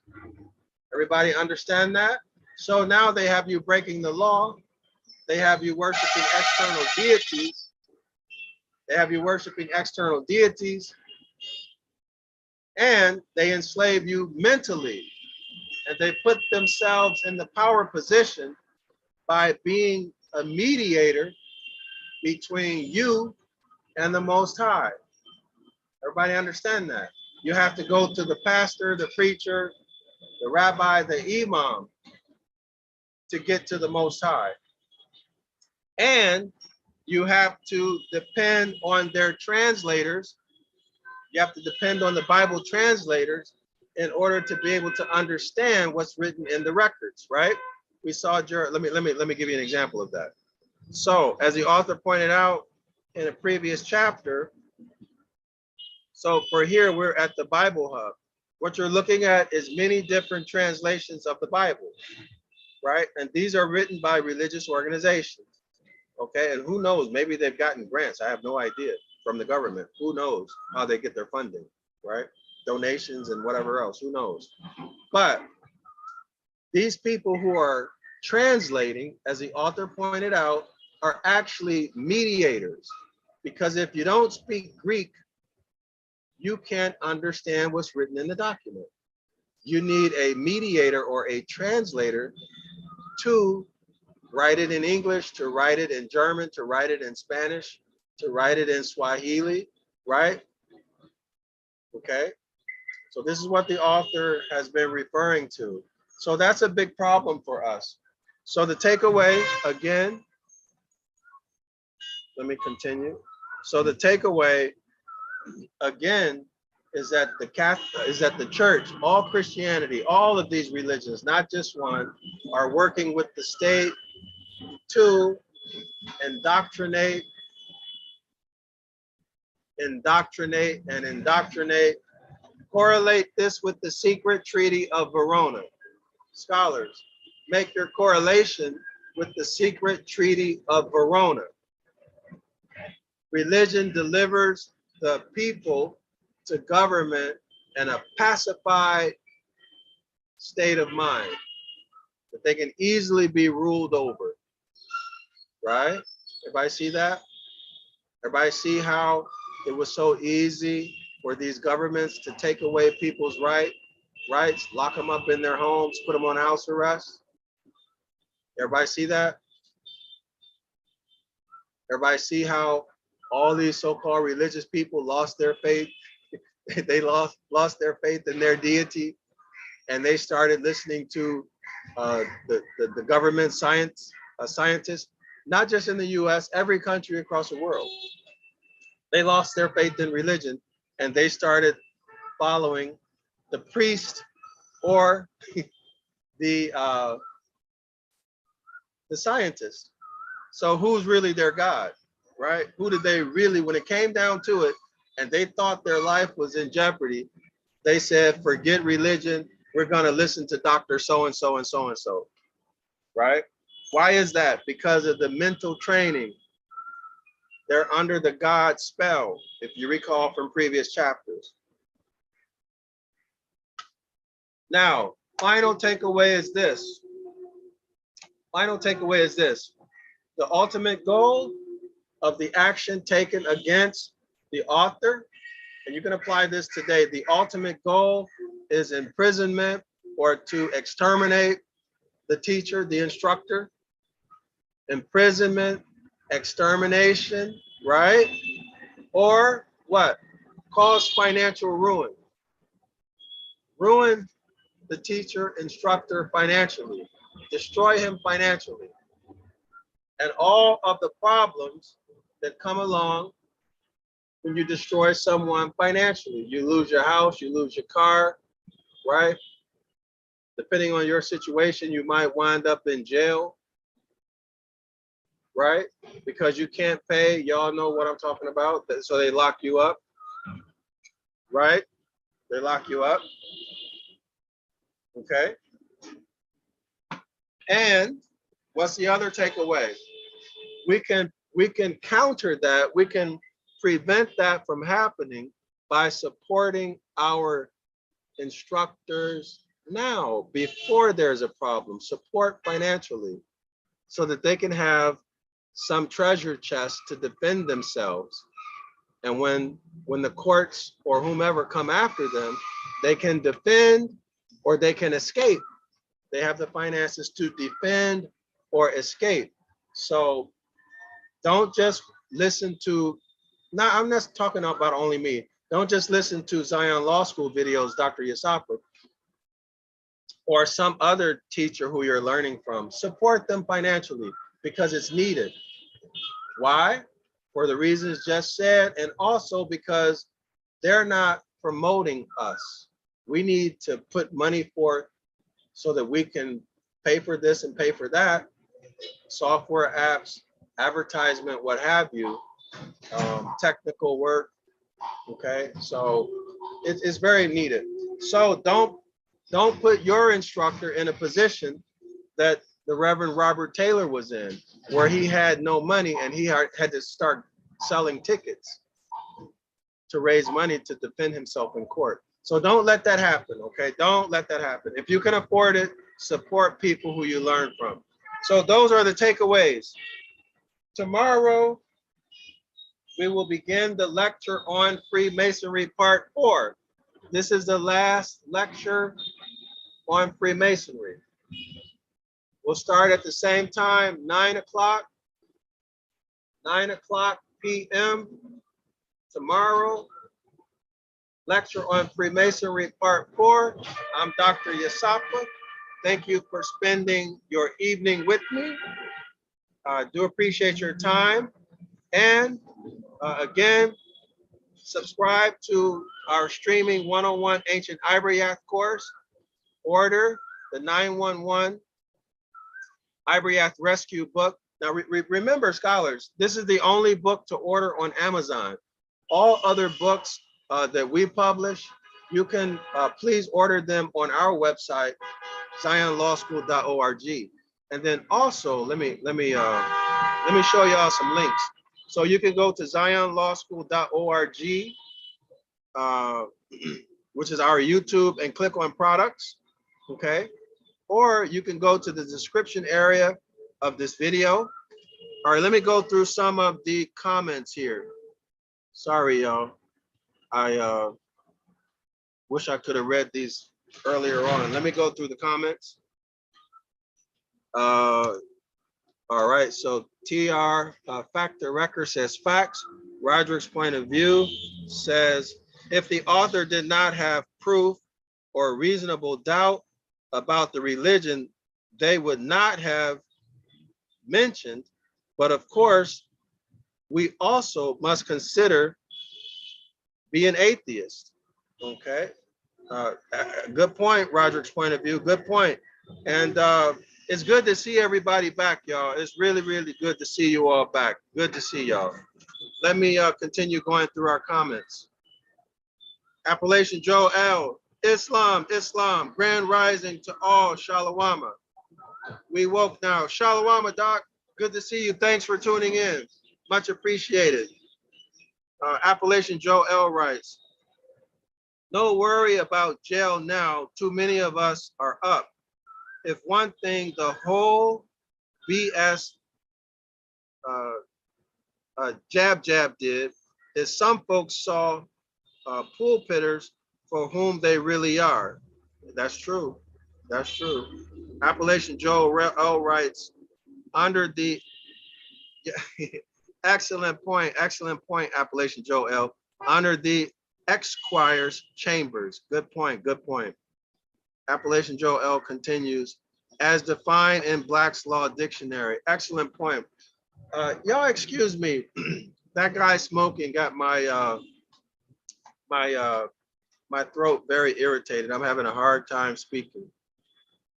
Everybody understand that? So now they have you breaking the law. They have you worshiping external deities. They have you worshiping external deities. And they enslave you mentally. And they put themselves in the power position by being a mediator between you and the Most High. Everybody understand that? You have to go to the pastor, the preacher, the rabbi, the imam to get to the Most High. And you have to depend on their translators. You have to depend on the Bible translators in order to be able to understand what's written in the records, right? We saw, let me give you an example of that. So as the author pointed out in a previous chapter, so for here, we're at the Bible Hub. What you're looking at is many different translations of the Bible, right? And these are written by religious organizations, okay? And who knows, maybe they've gotten grants, I have no idea, from the government. Who knows how they get their funding, right? Donations and whatever else, who knows? But these people who are translating, as the author pointed out, are actually mediators. Because if you don't speak Greek, you can't understand what's written in the document. You need a mediator or a translator to write it in English, to write it in German, to write it in Spanish, to write it in Swahili, right? Okay, so this is what the author has been referring to. So that's a big problem for us. So the takeaway, again, let me continue. So the takeaway, again, is that the church, all Christianity, all of these religions, not just one, are working with the state to indoctrinate, correlate this with the secret treaty of Verona. Scholars, make your correlation with the secret treaty of Verona. Religion delivers the people to government in a pacified state of mind, that they can easily be ruled over, right? Everybody see that? Everybody see how it was so easy for these governments to take away people's rights, lock them up in their homes, put them on house arrest? Everybody see that? Everybody see how all these so-called religious people lost their faith? They lost their faith in their deity, and they started listening to the government scientists, not just in the US, every country across the world. They lost their faith in religion, and they started following the priest or the scientist. So who's really their God, right? Who did they really, when it came down to it, and they thought their life was in jeopardy, they said, forget religion, we're gonna listen to Dr. So-and-so and so-and-so, right? Why is that? Because of the mental training. They're under the God spell, if you recall from previous chapters. Now, final takeaway is this. The ultimate goal of the action taken against the author, and you can apply this today, the ultimate goal is imprisonment or to exterminate the teacher, the instructor. Imprisonment, extermination, right? Or what? Cause financial ruin. Ruin the teacher, instructor financially. Destroy him financially. And all of the problems that come along when you destroy someone financially. You lose your house, you lose your car, right? Depending on your situation, you might wind up in jail, right? Because you can't pay. Y'all know what I'm talking about. So they lock you up, right? They lock you up, okay? And What's the other takeaway? We can counter that. We can prevent that from happening by supporting our instructors now before there's a problem. Support financially so that they can have some treasure chest to defend themselves. And when the courts or whomever come after them, they can defend or they can escape. They have the finances to defend or escape. So don't just listen to, now I'm not talking about only me. Don't just listen to Zion Law School videos, Dr. Yasapa, or some other teacher who you're learning from. Support them financially because it's needed. Why? For the reasons just said, and also because they're not promoting us. We need to put money forth so that we can pay for this and pay for that, software, apps, advertisement, what have you, technical work. Okay, so it's very needed. So don't put your instructor in a position that the Reverend Robert Taylor was in, where he had no money and he had to start selling tickets to raise money to defend himself in court. So don't let that happen, okay? Don't let that happen. If you can afford it, support people who you learn from. So those are the takeaways. Tomorrow, we will begin the lecture on Freemasonry Part 4. This is the last lecture on Freemasonry. We'll start at the same time, 9 o'clock p.m. tomorrow. Lecture on Freemasonry Part 4. I'm Dr. Yasapa. Thank you for spending your evening with me. I do appreciate your time. And again, subscribe to our streaming 101 Ancient Ibaryath course. Order the 911 Ibaryath Rescue book. Now remember, scholars, this is the only book to order on Amazon. All other books that we publish, you can please order them on our website, zionlawschool.org. And then also, let me show y'all some links. So you can go to zionlawschool.org, which is our YouTube, and click on products, okay? Or you can go to the description area of this video. All right, let me go through some of the comments here. Sorry, y'all. I wish I could have read these earlier on. Let me go through the comments. All right, so TR Factor Record says facts. Roderick's point of view says, if the author did not have proof or reasonable doubt about the religion, they would not have mentioned. But of course, we also must consider being atheist. Okay, good point, Roderick's point of view. Good point. And it's good to see everybody back, y'all. It's really, really good to see you all back. Good to see y'all. Let me continue going through our comments. Appalachian Joel, Islam, grand rising to all, Shalawama. We woke now. Shalawama, Doc, good to see you. Thanks for tuning in. Much appreciated. Appalachian Joel writes, no worry about jail now. Too many of us are up. If one thing the whole BS jab did is some folks saw pulpitters for whom they really are. That's true. That's true. Appalachian Joel writes, under the excellent point, Appalachian Joel, under the Esquire's chambers. Good point, good point. Appalachian Joel continues, as defined in Black's Law Dictionary. Excellent point. Y'all excuse me, that guy smoking got my my throat very irritated. I'm having a hard time speaking.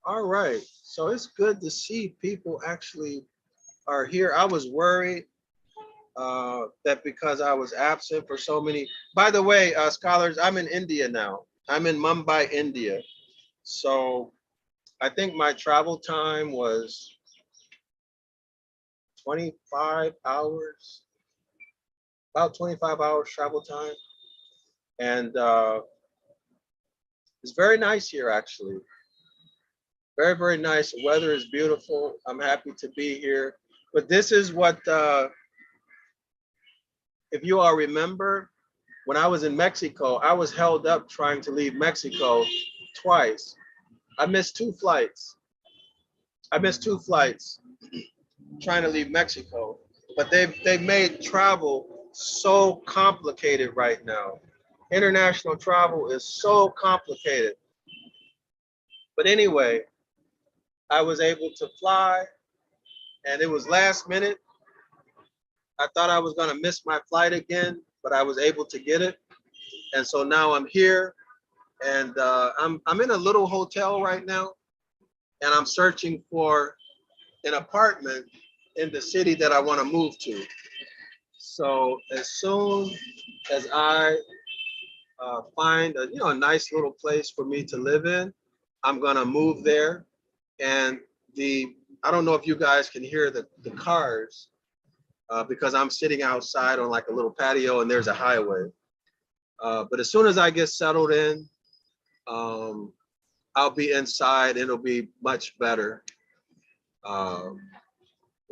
All right, so it's good to see people actually are here. I was worried that because I was absent for so many. By the way, scholars, I'm in India now. I'm in Mumbai, India. So I think my travel time was 25 hours, about 25 hours travel time. And it's very nice here, actually. Very, very nice. The weather is beautiful. I'm happy to be here. But this is what, if you all remember, when I was in Mexico, I was held up trying to leave Mexico twice. I missed 2 flights. I missed 2 flights trying to leave Mexico. But they've made travel so complicated right now. International travel is so complicated. But anyway, I was able to fly, and it was last minute. I thought I was going to miss my flight again, but I was able to get it. And so now I'm here, and I'm in a little hotel right now, and I'm searching for an apartment in the city that I want to move to. So as soon as I find a nice little place for me to live in, I'm gonna move there. And I don't know if you guys can hear the cars because I'm sitting outside on like a little patio and there's a highway. But as soon as I get settled in, I'll be inside. It'll be much better. It'll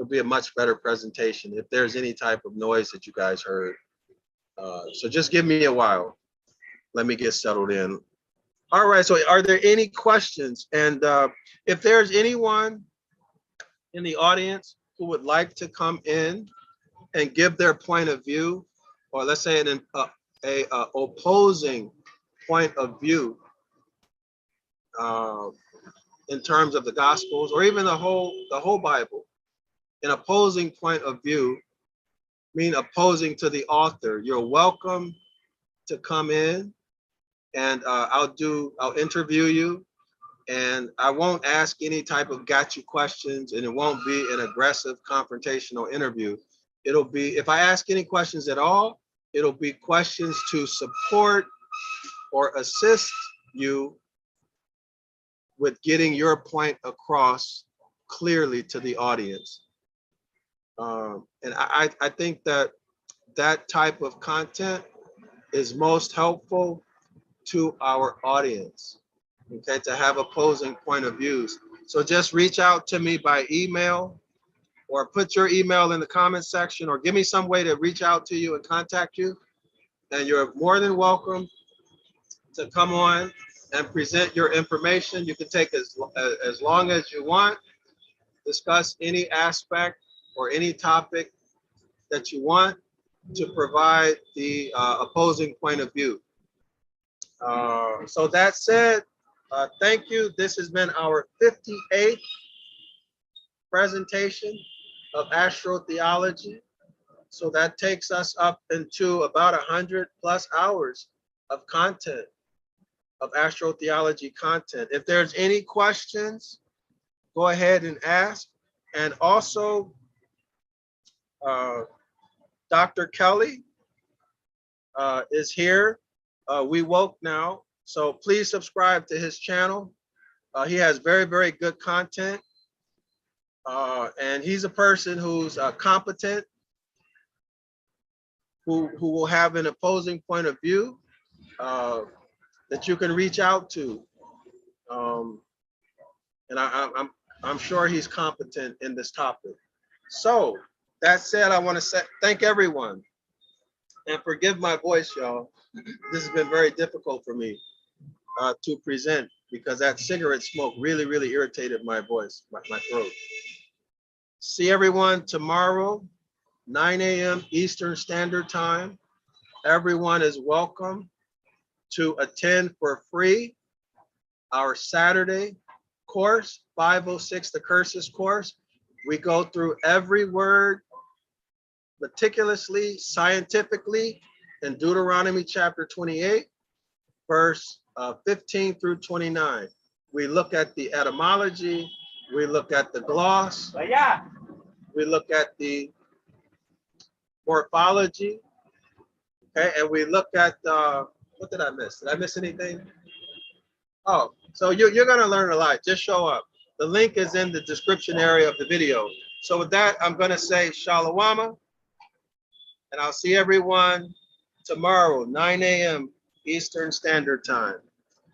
be a much better presentation if there's any type of noise that you guys heard. So just give me a while. Let me get settled in. All right, so are there any questions? And if there's anyone in the audience who would like to come in and give their point of view, or let's say an opposing point of view in terms of the Gospels, or even the whole Bible, an opposing point of view, mean opposing to the author, you're welcome to come in, and I'll interview you, and I won't ask any type of got you questions, and it won't be an aggressive confrontational interview. It'll be, if I ask any questions at all, it'll be questions to support or assist you with getting your point across clearly to the audience. And I think that type of content is most helpful to our audience, okay, to have opposing point of views. So just reach out to me by email, or put your email in the comment section, or give me some way to reach out to you and contact you. And you're more than welcome to come on and present your information. You can take as long as you want, discuss any aspect or any topic that you want to provide the opposing point of view. So that said, thank you. This has been our 58th presentation of astrotheology. So that takes us up into about 100+ hours of content, of astrotheology content. If there's any questions, go ahead and ask. And also, Dr. Kelly is here. We woke now, so please subscribe to his channel. He has very, very good content, and he's a person who's competent, who will have an opposing point of view that you can reach out to, and I'm sure he's competent in this topic. So that said, I want to thank everyone, and forgive my voice, y'all. This has been very difficult for me to present because that cigarette smoke really, really irritated my voice, my throat. See everyone tomorrow, 9 a.m. Eastern Standard Time. Everyone is welcome to attend for free our Saturday course, 506 The Curses course. We go through every word meticulously, scientifically, in Deuteronomy chapter 28, verse 15 through 29. We look at the etymology, we look at the gloss, we look at the morphology, okay, and we look at, what did I miss? Did I miss anything? Oh, so you're gonna learn a lot, just show up. The link is in the description area of the video. So with that, I'm going to say Shalawama, and I'll see everyone tomorrow, 9 a.m. Eastern Standard Time.